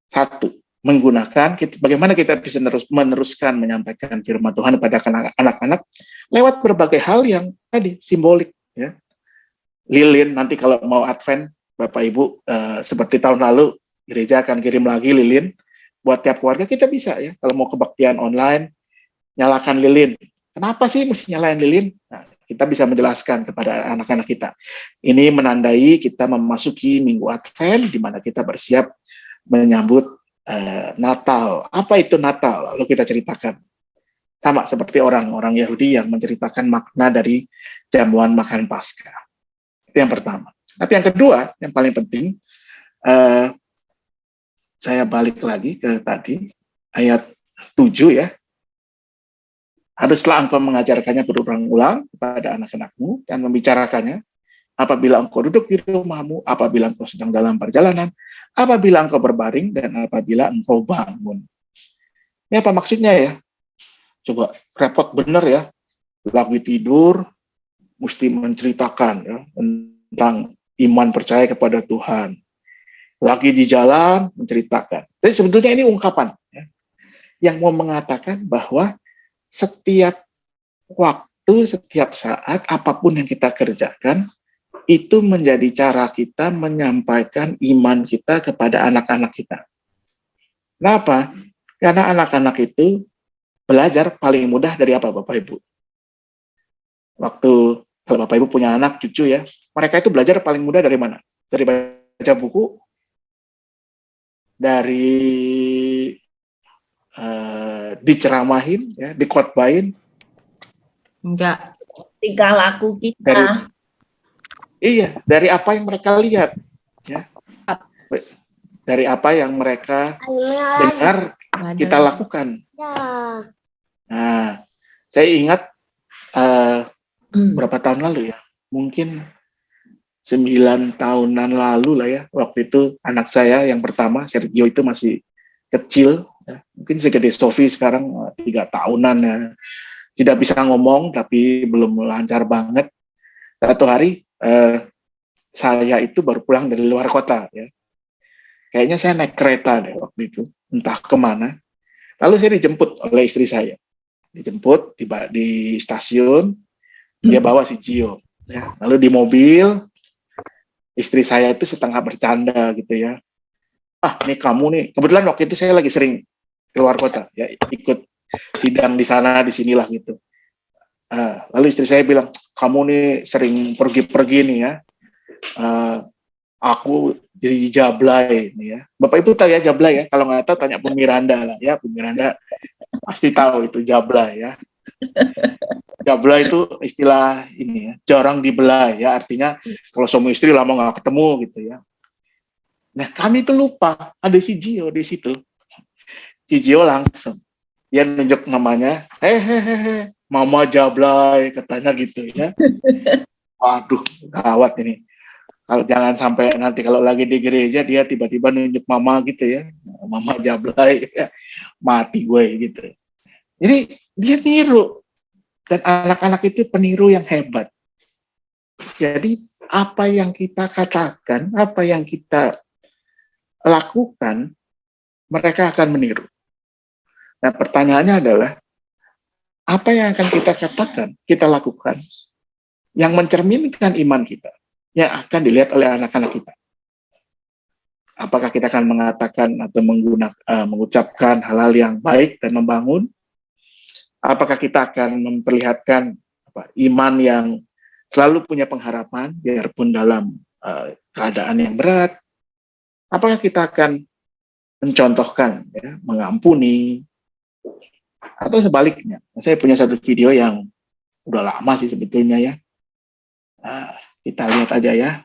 satu, menggunakan bagaimana kita bisa meneruskan menyampaikan firman Tuhan kepada anak-anak lewat berbagai hal yang tadi simbolik ya. Lilin nanti kalau mau Advent Bapak Ibu seperti tahun lalu gereja akan kirim lagi lilin buat tiap keluarga. Kita bisa ya kalau mau kebaktian online nyalakan lilin. Kenapa sih mesti nyalain lilin? Nah, kita bisa menjelaskan kepada anak-anak kita. Ini menandai kita memasuki minggu Advent di mana kita bersiap menyambut Natal. Apa itu Natal? Lalu kita ceritakan. Sama seperti orang-orang Yahudi yang menceritakan makna dari jamuan makan Paskah. Itu yang pertama. Tapi yang kedua, yang paling penting, saya balik lagi ke tadi, ayat 7 ya. Haruslah engkau mengajarkannya berulang-ulang kepada anak-anakmu dan membicarakannya apabila engkau duduk di rumahmu, apabila engkau sedang dalam perjalanan, apabila engkau berbaring, dan apabila engkau bangun. Ini apa maksudnya ya? Coba repot bener ya. Lagi tidur, mesti menceritakan ya, tentang iman percaya kepada Tuhan. Lagi di jalan, menceritakan. Jadi sebetulnya ini ungkapan ya, yang mau mengatakan bahwa setiap waktu, setiap saat, apapun yang kita kerjakan, itu menjadi cara kita menyampaikan iman kita kepada anak-anak kita. Kenapa? Karena anak-anak itu belajar paling mudah dari apa, Bapak Ibu? Waktu kalau Bapak Ibu punya anak, cucu ya, mereka itu belajar paling mudah dari mana? Dari baca buku, dari diceramahin, ya, dikhotbahin. Enggak. Tingkah laku kita. Dari apa yang mereka lihat, ya. Dari apa yang mereka dengar kita lakukan. Nah, saya ingat berapa tahun lalu ya, mungkin 9 tahunan lalu lah ya, waktu itu anak saya yang pertama, Sergio itu masih kecil, ya. Mungkin segede Sofi sekarang 3 tahunan ya, tidak bisa ngomong tapi belum lancar banget. Satu hari saya itu baru pulang dari luar kota ya, kayaknya saya naik kereta deh waktu itu, entah kemana. Lalu saya dijemput oleh istri saya, dijemput di stasiun, dia bawa si Gio ya. Lalu di mobil istri saya itu setengah bercanda gitu ya, ini kamu nih, kebetulan waktu itu saya lagi sering keluar kota ya, ikut sidang di sana di sinilah gitu. Lalu istri saya bilang, kamu nih sering pergi-pergi nih ya, aku jadi jablay ini ya. Bapak Ibu tahu ya jablay ya? Kalau nggak tahu tanya Bu Miranda lah ya. Bu Miranda pasti tahu itu jablay ya. Jablay itu istilah ini ya, jarang dibelai ya. Artinya kalau suami istri lama nggak ketemu gitu ya. Nah kami tuh lupa ada si Gio di situ. Si Gio langsung dia nunjuk namanya, hehehe, Mama Jablay katanya gitu ya. Waduh, gawat ini. Kalau jangan sampai nanti kalau lagi di gereja dia tiba-tiba nunjuk mama gitu ya, Mama Jablay, ya. Mati gue gitu. Jadi dia niru dan anak-anak itu peniru yang hebat. Jadi apa yang kita katakan, apa yang kita lakukan, mereka akan meniru. Nah pertanyaannya adalah apa yang akan kita katakan, kita lakukan, yang mencerminkan iman kita, yang akan dilihat oleh anak-anak kita. Apakah kita akan mengatakan atau mengucapkan hal-hal yang baik dan membangun? Apakah kita akan memperlihatkan iman yang selalu punya pengharapan, biarpun dalam keadaan yang berat? Apakah kita akan mencontohkan, ya, mengampuni, atau sebaliknya? Saya punya satu video yang udah lama sih sebetulnya ya. Kita lihat aja ya.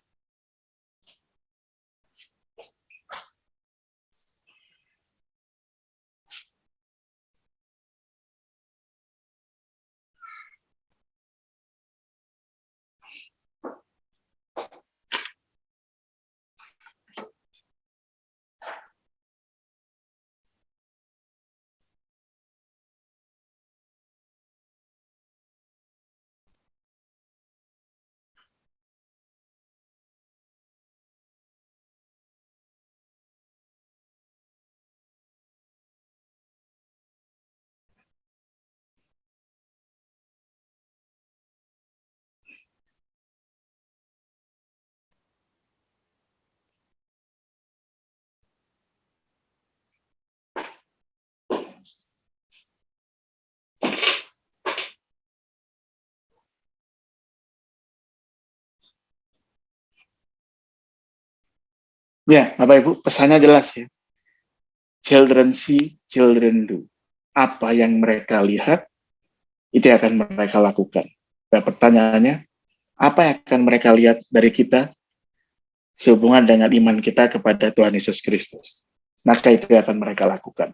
Ya, Bapak Ibu, pesannya jelas ya. Children see, children do. Apa yang mereka lihat, itu yang akan mereka lakukan. Dan pertanyaannya, apa yang akan mereka lihat dari kita sehubungan dengan iman kita kepada Tuhan Yesus Kristus? Maka itu yang akan mereka lakukan.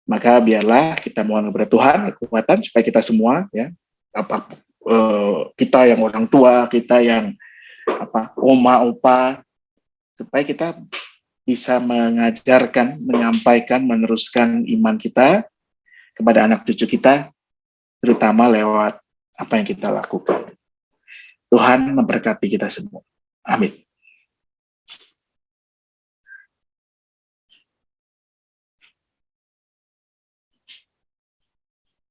Maka biarlah kita mohon kepada Tuhan kekuatan supaya kita semua, ya, kita yang orang tua, kita yang oma, opa, supaya kita bisa mengajarkan, menyampaikan, meneruskan iman kita kepada anak cucu kita, terutama lewat apa yang kita lakukan. Tuhan memberkati kita semua. Amin.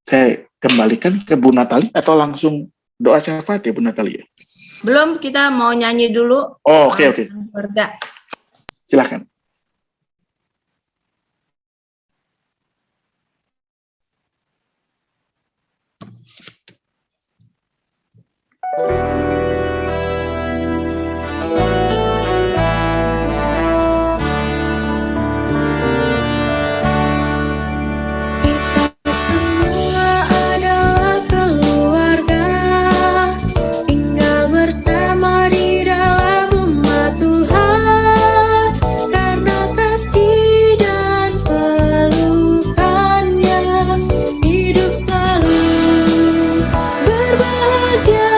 Saya kembalikan ke Bu Natali atau langsung doa syafaat ya Bu Natali? Belum, kita mau nyanyi dulu. Oh, oke. Keluarga. Silakan. Kita semua adalah keluarga, tinggal bersama di dalam rumah Tuhan, karena kasih dan pelukannya hidup selalu berbahagia.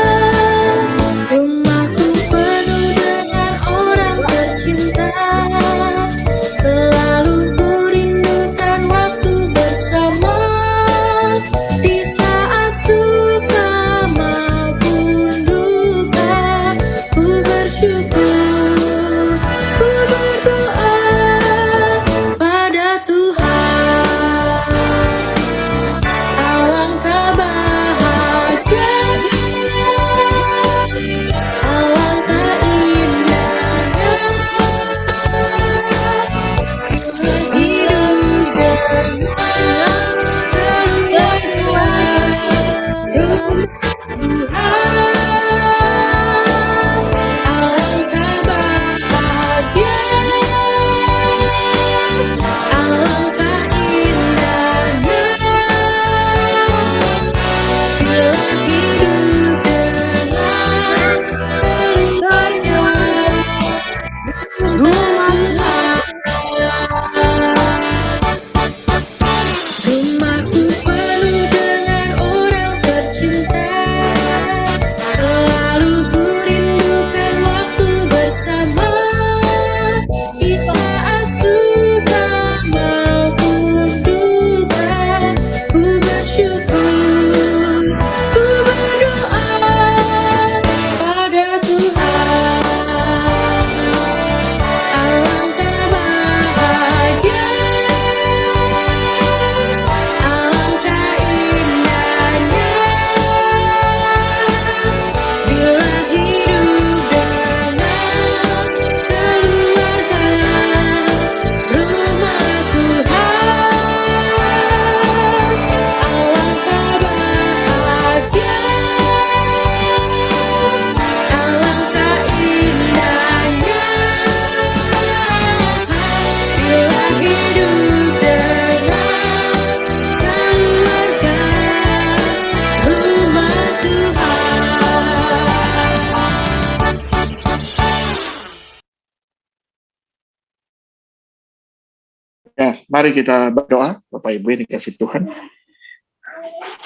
Ya, mari kita berdoa, Bapak Ibu yang dikasih Tuhan.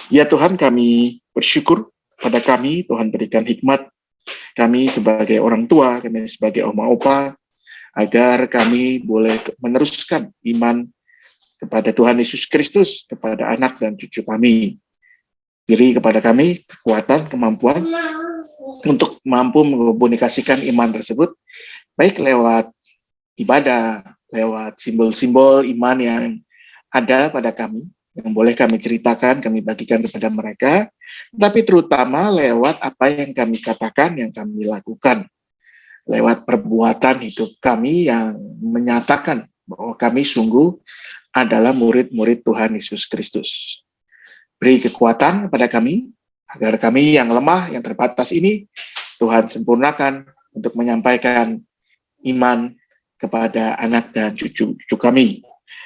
Ya Tuhan, kami bersyukur pada kami, Tuhan berikan hikmat kami sebagai orang tua, kami sebagai oma opa, agar kami boleh meneruskan iman kepada Tuhan Yesus Kristus, kepada anak dan cucu kami. Beri kepada kami kekuatan, kemampuan untuk mampu mengkomunikasikan iman tersebut, baik lewat ibadah, lewat simbol-simbol iman yang ada pada kami, yang boleh kami ceritakan, kami bagikan kepada mereka, tapi terutama lewat apa yang kami katakan, yang kami lakukan, lewat perbuatan hidup kami yang menyatakan bahwa kami sungguh adalah murid-murid Tuhan Yesus Kristus. Beri kekuatan kepada kami, agar kami yang lemah, yang terbatas ini, Tuhan sempurnakan untuk menyampaikan iman kepada anak dan cucu-cucu kami.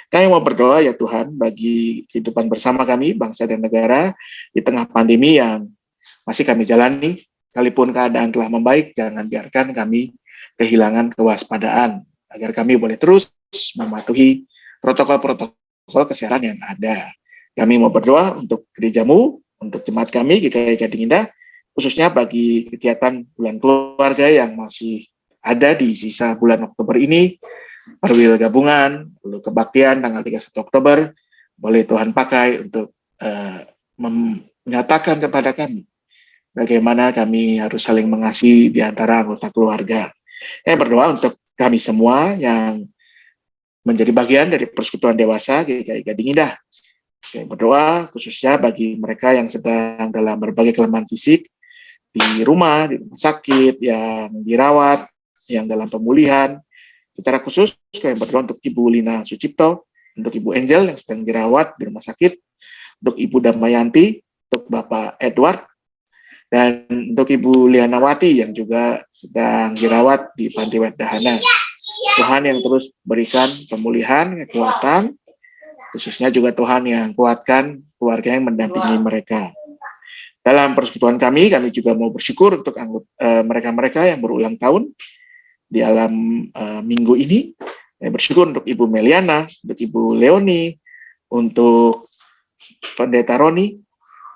Kami mau berdoa ya Tuhan bagi kehidupan bersama kami, bangsa dan negara, di tengah pandemi yang masih kami jalani. Sekalipun keadaan telah membaik, jangan biarkan kami kehilangan kewaspadaan, agar kami boleh terus mematuhi protokol-protokol kesehatan yang ada. Kami mau berdoa untuk gerejamu, untuk jemaat kami, GKI Gading Indah, khususnya bagi kegiatan bulan keluarga yang masih ada di sisa bulan Oktober ini, perwil gabungan, lalu kebaktian tanggal 31 Oktober, boleh Tuhan pakai untuk menyatakan kepada kami bagaimana kami harus saling mengasihi di antara anggota keluarga. Saya berdoa untuk kami semua yang menjadi bagian dari persekutuan dewasa GKI Gading Indah. Saya berdoa khususnya bagi mereka yang sedang dalam berbagai kelemahan fisik, di rumah sakit, yang dirawat, yang dalam pemulihan. Secara khusus, kami berdoa untuk Ibu Lina Sucipto, untuk Ibu Angel yang sedang dirawat di rumah sakit, untuk Ibu Damayanti, untuk Bapak Edward, dan untuk Ibu Lianawati yang juga sedang dirawat di Panti Wedahana. Tuhan yang terus berikan pemulihan, kekuatan, khususnya juga Tuhan yang kuatkan keluarga yang mendampingi mereka. Dalam persekutuan kami juga mau bersyukur untuk mereka-mereka yang berulang tahun di alam minggu ini. Saya bersyukur untuk Ibu Meliana, untuk Ibu Leoni, untuk Pendeta Roni,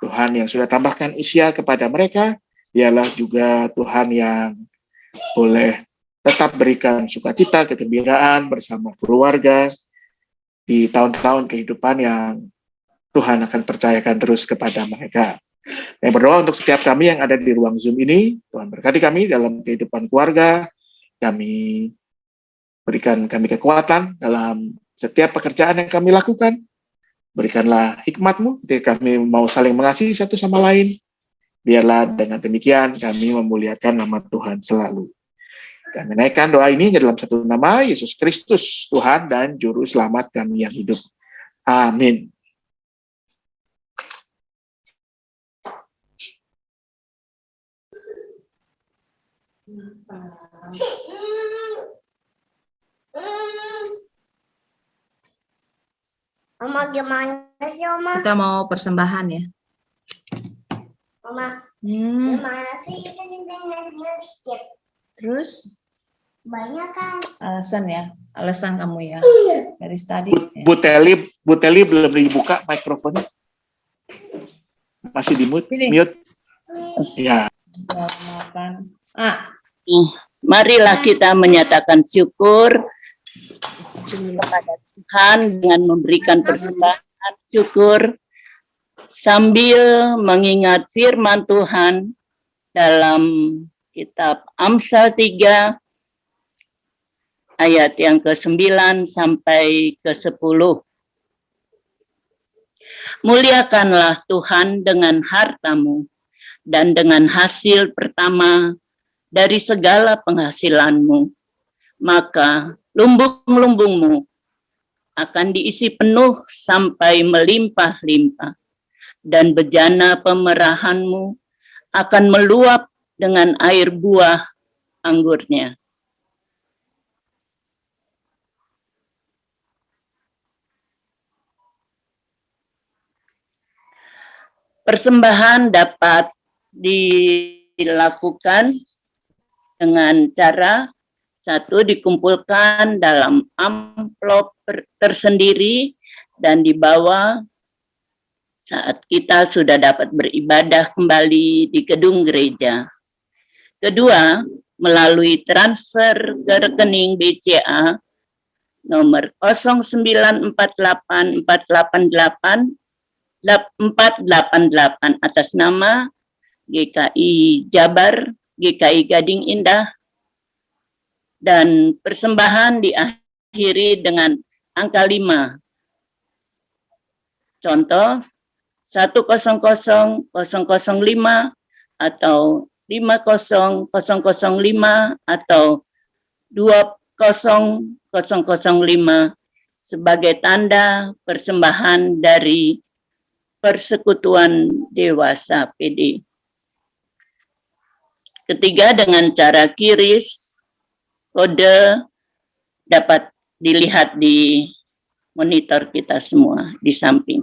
Tuhan yang sudah tambahkan usia kepada mereka, dialah juga Tuhan yang boleh tetap berikan sukacita, kegembiraan bersama keluarga di tahun-tahun kehidupan yang Tuhan akan percayakan terus kepada mereka. Saya berdoa untuk setiap kami yang ada di ruang Zoom ini, Tuhan berkati kami dalam kehidupan keluarga, kami berikan kami kekuatan dalam setiap pekerjaan yang kami lakukan. Berikanlah hikmat-Mu ketika kami mau saling mengasihi satu sama lain. Biarlah dengan demikian kami memuliakan nama Tuhan selalu. Kami naikkan doa ini dalam satu nama, Yesus Kristus, Tuhan dan Juru Selamat kami yang hidup. Amin. Oma gimana sih Oma? Kita mau persembahan ya. Oma gimana sih? Kan internetnya dikit. Terus Banyak kan? alasan kamu ya. Dari tadi. Bu Teli belum dibuka mikrofonnya. Masih di mute. Ya. Makan. Marilah kita menyatakan syukur kepada Tuhan dengan memberikan persembahan syukur sambil mengingat firman Tuhan dalam kitab Amsal 3 ayat yang ke-9 sampai ke-10. Muliakanlah Tuhan dengan hartamu dan dengan hasil pertama dari segala penghasilanmu, maka lumbung-lumbungmu akan diisi penuh sampai melimpah-limpah, dan bejana pemerahanmu akan meluap dengan air buah anggurnya. Persembahan dapat dilakukan dengan cara Satu, dikumpulkan dalam amplop tersendiri dan dibawa saat kita sudah dapat beribadah kembali di gedung gereja. Kedua, melalui transfer ke rekening BCA nomor 0948488 atas nama GKI Jabar, GKI Gading Indah, dan persembahan diakhiri dengan angka 5. Contoh 100005 atau 50005 atau 20005 sebagai tanda persembahan dari Persekutuan Dewasa PD. Ketiga, dengan cara QRIS, kode dapat dilihat di monitor kita semua di samping.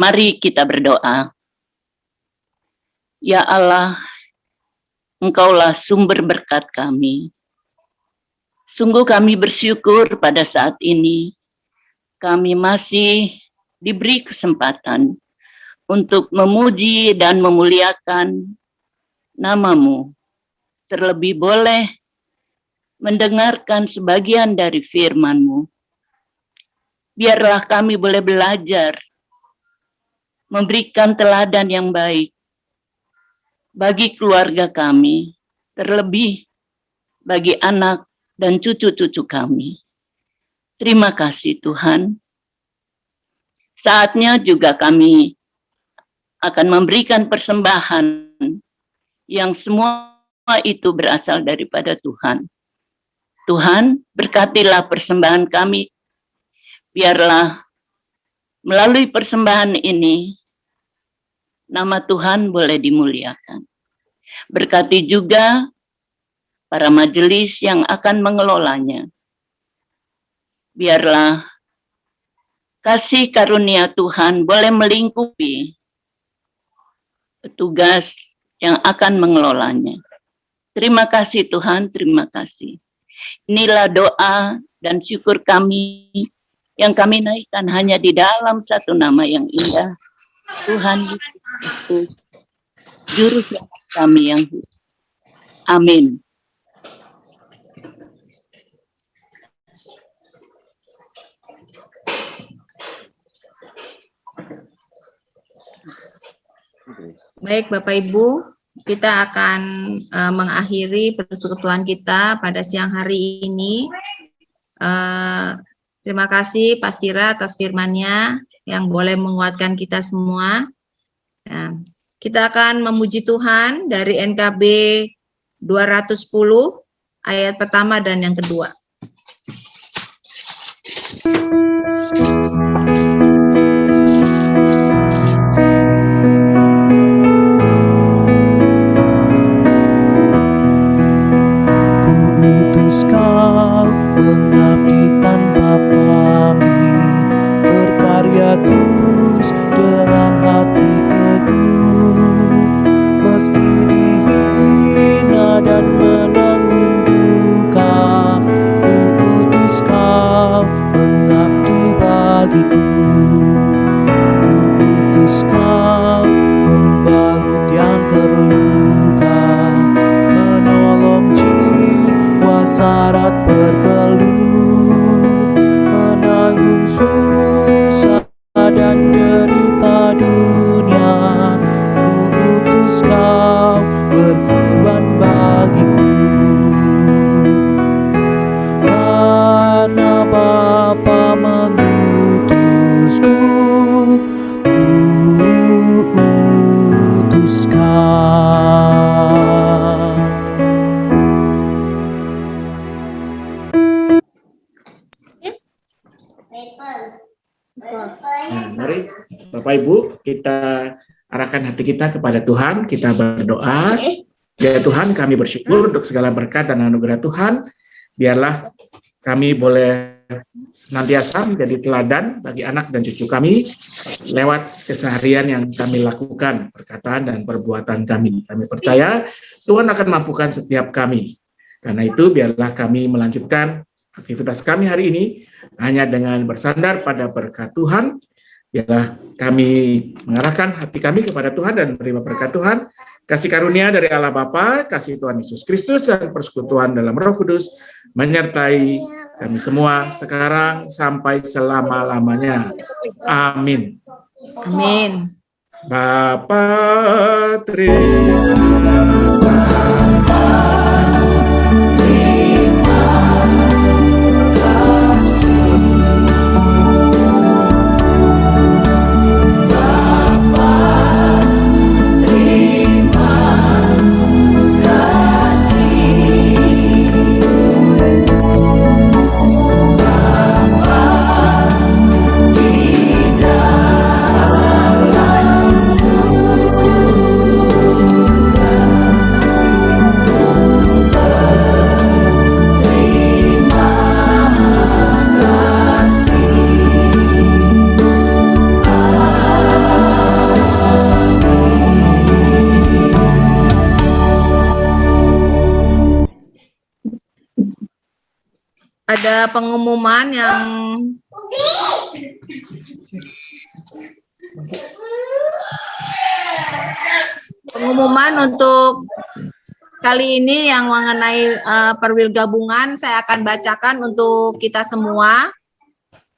Mari kita berdoa. Ya Allah, Engkaulah sumber berkat kami. Sungguh kami bersyukur pada saat ini kami masih diberi kesempatan untuk memuji dan memuliakan nama-Mu. Terlebih boleh mendengarkan sebagian dari firman-Mu. Biarlah kami boleh belajar memberikan teladan yang baik bagi keluarga kami, terlebih bagi anak dan cucu-cucu kami. Terima kasih Tuhan. Saatnya juga kami akan memberikan persembahan yang semua itu berasal daripada Tuhan. Tuhan, berkatilah persembahan kami. Biarlah melalui persembahan ini nama Tuhan boleh dimuliakan. Berkati juga para majelis yang akan mengelolanya. biarlah kasih karunia Tuhan boleh melingkupi petugas yang akan mengelolanya. Terima kasih Tuhan, terima kasih. Inilah doa dan syukur kami yang kami naikkan hanya di dalam satu nama yang indah, Tuhan Yesus Kristus, Juru Selamat kami yang hidup. Amin. Baik Bapak Ibu, kita akan mengakhiri persekutuan kita pada siang hari ini. Terima kasih Pastira atas firman-Nya yang boleh menguatkan kita semua. Nah, kita akan memuji Tuhan dari NKB 210 ayat pertama dan yang kedua. Kuutus kau mengabdi tanpa pamrih, berkarya terus dengan hati teguh, meski dihina dan menanggung duka. Kuutus kau mengabdi bagiku, kuutus kau membalut yang terluka, menolong jiwa syarat berkeluh, menanggung susah dan derita dunia. Kuutus kau berkorban bagiku, karena Bapa mengutusku, kuutus kau. Nah, mari Bapak Ibu kita arahkan hati kita kepada Tuhan, kita berdoa. Ya Tuhan, kami bersyukur untuk segala berkat dan anugerah Tuhan. Biarlah kami boleh senantiasa menjadi teladan bagi anak dan cucu kami lewat keseharian yang kami lakukan, perkataan dan perbuatan kami. Kami percaya Tuhan akan mampukan setiap kami. Karena itu biarlah kami melanjutkan aktivitas kami hari ini hanya dengan bersandar pada berkat Tuhan. Biarlah kami mengarahkan hati kami kepada Tuhan dan menerima berkat Tuhan. Kasih karunia dari Allah Bapa, kasih Tuhan Yesus Kristus, dan persekutuan dalam Roh Kudus menyertai kami semua sekarang sampai selama-lamanya. Amin. Amin. Bapa terima Ada pengumuman yang untuk kali ini yang mengenai perwil gabungan saya akan bacakan untuk kita semua,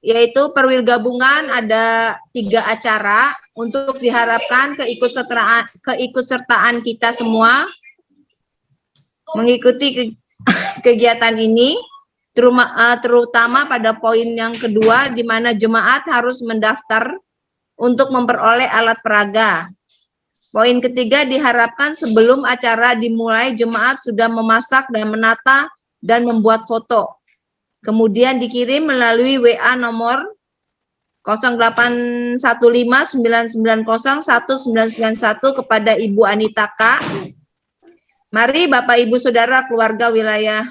yaitu perwil gabungan ada 3 acara untuk diharapkan keikutsertaan kita semua mengikuti kegiatan ini. Terutama pada poin yang kedua, di mana jemaat harus mendaftar untuk memperoleh alat peraga. Poin ketiga, diharapkan sebelum acara dimulai, jemaat sudah memasak dan menata dan membuat foto. Kemudian dikirim melalui WA nomor 0815990191 kepada Ibu Anita K. Mari Bapak Ibu Saudara keluarga wilayah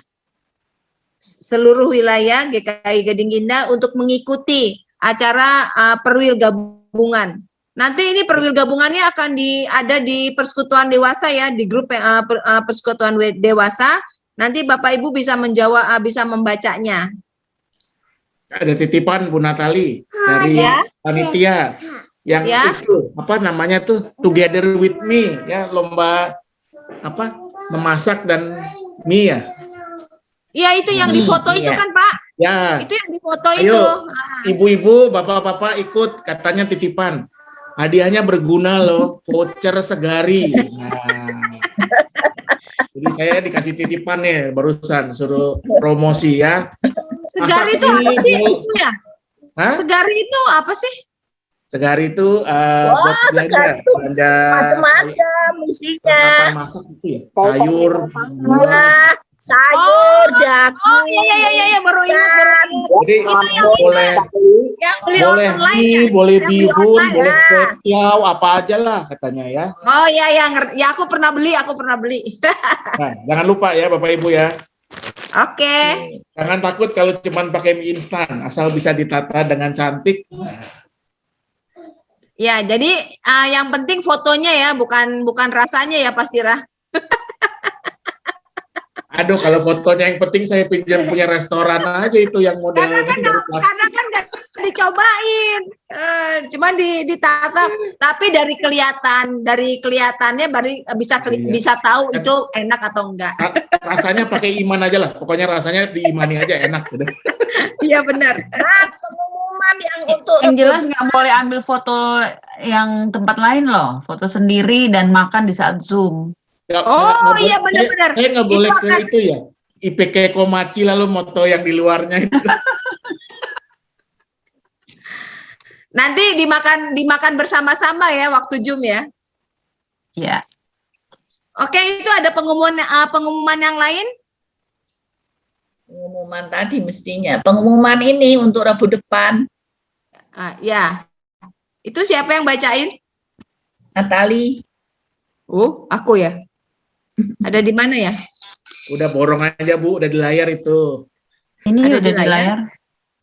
seluruh wilayah GKI Gading Indah untuk mengikuti acara perwil gabungan. Nanti ini perwil gabungannya akan ada di persekutuan dewasa ya, di grup persekutuan dewasa. Nanti Bapak Ibu bisa menjawab, bisa membacanya. Ada titipan Bu Natali dari Ya. panitia yang Ya. itu apa namanya tuh Together with Me ya, lomba apa memasak dan mie ya. Iya, itu yang difoto itu kan Pak. Ya. Itu yang difoto Ayo, itu. ibu-ibu, bapak-bapak ikut, katanya titipan. Hadiahnya berguna loh, voucher segari. Nah. Jadi saya dikasih titipan nih, barusan suruh promosi ya. Segari Masak itu apa mie, sih Bu. itu ya? Hah? Segari itu apa sih? Segari itu buat belanja Macam-macam musinya. perlengkapan masak itu ya, sayur, buah. Sayur, daging. Oh iya baru ingat. Jadi Itu yang boleh yang beli boleh online mie, ya? boleh Yang beli bihun, online. boleh spesial, apa aja lah katanya ya. Oh iya ya aku pernah beli. Nah, jangan lupa ya Bapak Ibu ya. Oke. Jangan takut kalau cuma pakai mie instan, asal bisa ditata dengan cantik. Ya, jadi yang penting fotonya ya, bukan rasanya ya Pak Tira. Aduh, kalau fotonya yang penting saya pinjam punya restoran aja itu yang modelnya Karena kan nggak dicobain, cuman ditata. Tapi dari kelihatannya baru bisa tahu itu enak atau enggak. rasanya pakai iman aja lah. Pokoknya rasanya diimani aja enak gitu. Iya benar. Pengumuman yang untuk Yang jelas nggak boleh ambil foto yang tempat lain loh, foto sendiri dan makan di saat Zoom. Oh iya benar-benar. Saya nggak boleh Itu ke akan- itu ya. IPK Komachi lalu moto yang di luarnya itu. Nanti dimakan bersama-sama ya waktu Zoom ya. Ya, Oke, itu ada pengumuman yang lain? Pengumuman tadi mestinya. Pengumuman ini untuk Rabu depan. Ya. Itu siapa yang bacain? Natali. Oh, aku ya. Ada di mana ya? Udah borong aja Bu, udah di layar itu. ini Ada udah di di layar? layar.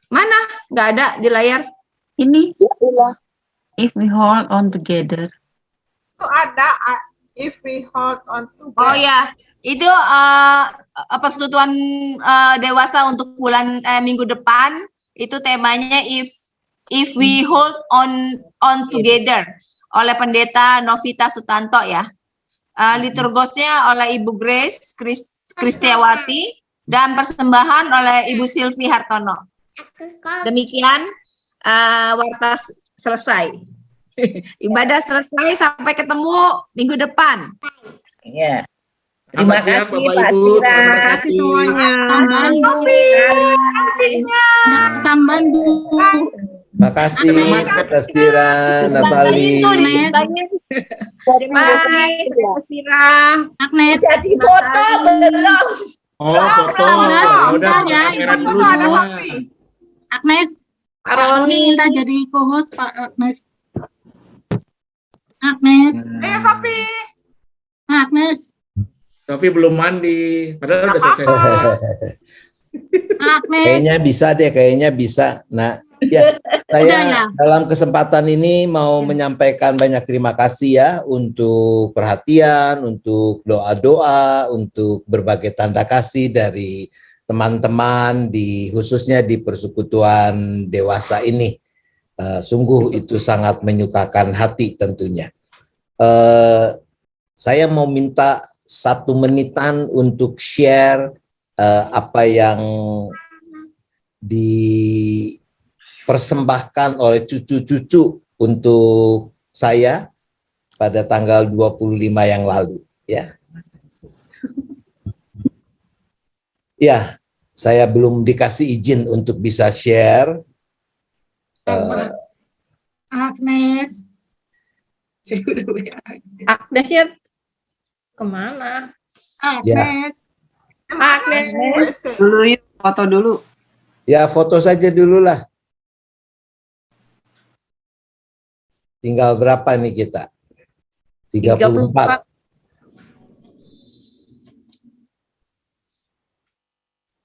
Mana? Nggak ada di layar. Ini, if we hold on together. Itu ada if we hold on to Oh ya, itu persekutuan dewasa untuk bulan minggu depan. Itu temanya if we hold on together oleh Pendeta Novita Sutanto ya. Liturgosnya oleh Ibu Grace Kristiawati dan persembahan oleh Ibu Silvi Hartono. Demikian warta selesai. Ibadah selesai, sampai ketemu minggu depan. Ya. Terima Selamat siang, kasih Bapak Pak Ibu. Stira. Tuhan berkati. Tambahan Bu. Makasih Mas Tira, Natali. Bye. Agnes, Jadi foto belum? Oh, foto. Ya udah, ya, kamera Ibu dulu ada semua. Agnes, Pak Roni minta jadi co-host Pak Agnes. Agnes, Agnes, Sofi belum mandi, padahal udah selesai. Agnes. Kayaknya bisa. Nah, ya, saya dalam kesempatan ini mau menyampaikan banyak terima kasih ya untuk perhatian, untuk doa-doa, untuk berbagai tanda kasih dari teman-teman khususnya di persekutuan dewasa ini. Sungguh itu sangat menyukakan hati tentunya. Saya mau minta 1 menitan untuk share apa yang dipersembahkan oleh cucu-cucu untuk saya pada tanggal 25 yang lalu ya. Ya, saya belum dikasih izin untuk bisa share. Agnes. Agnes ya kemana? Agnes. Agnes. Dulu yuk, foto dulu. Ya, foto saja dulu lah. Tinggal berapa nih kita? 34.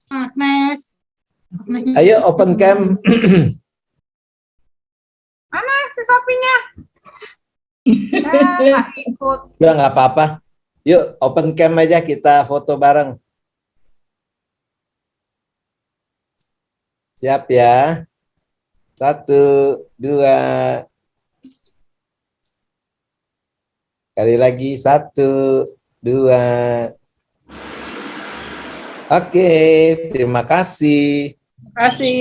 Agnes. Agnesnya Ayo open cam. Mana si Sopinya? Nggak ikut. Udah nggak apa-apa. Yuk open cam aja kita foto bareng. Siap ya. 1, 2. Kali lagi 1, 2. Oke, terima kasih. Terima kasih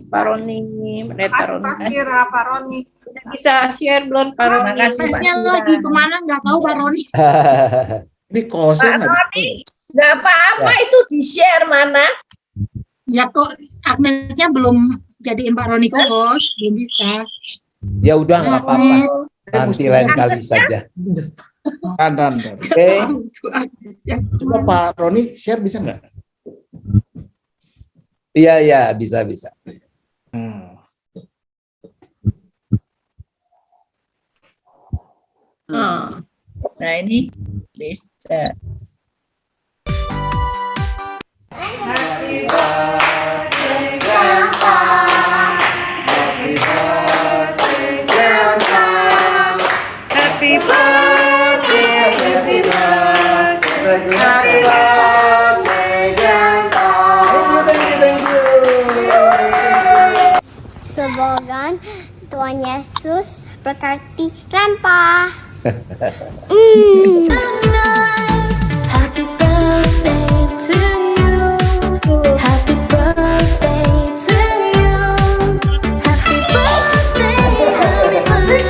Pak Roni, Pendeta Roni. Kasih Pak Roni. Bisa share belum Pak Roni? Agnesnya lagi kemana nggak tahu Pak Roni. Ini kosnya nggak Nggak apa-apa itu di-share mana? Ya kok Agnesnya belum jadiin Pak Roni co-host, belum bisa. Ya udah nggak apa-apa. Nanti lain kali saja. Dan. Oke. Coba Pak Roni share bisa nggak? Iya, bisa. Nah ini bisa. Happy birthday, Grandpa. Happy birthday, Grandpa. Happy birthday, happy birthday, happy birthday, Grandpa. Semoga Tuhan Yesus berkati Grandpa. Happy birthday to you. Happy birthday to you. Happy birthday, happy birthday,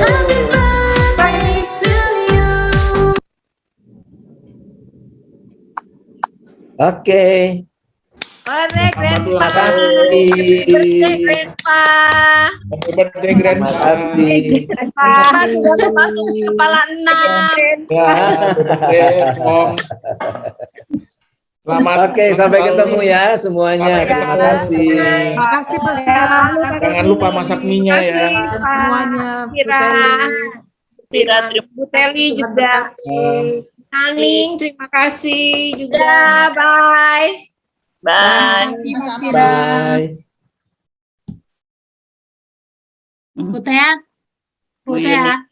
happy birthday to you. Oke. Korek, Grandpa. Terima kasih. Birthday, Grandpa. Happy birthday, Terima Grandpa. kasih. Grandpa sudah masuk di kepala 6. Ya, happy birthday, Om. Selamat. Oke, sampai ketemu ya semuanya. Sampai Terima ketemu. kasih. Terima kasih Pak Sarah. Jangan lupa masak mie-nya ya. Semuanya. Tira, Bu Teli juga. Aning, terima kasih juga. Ya, bye. Bye. Terima kasih Mas Tira. Bye. Butet. Oh, iya, Butet.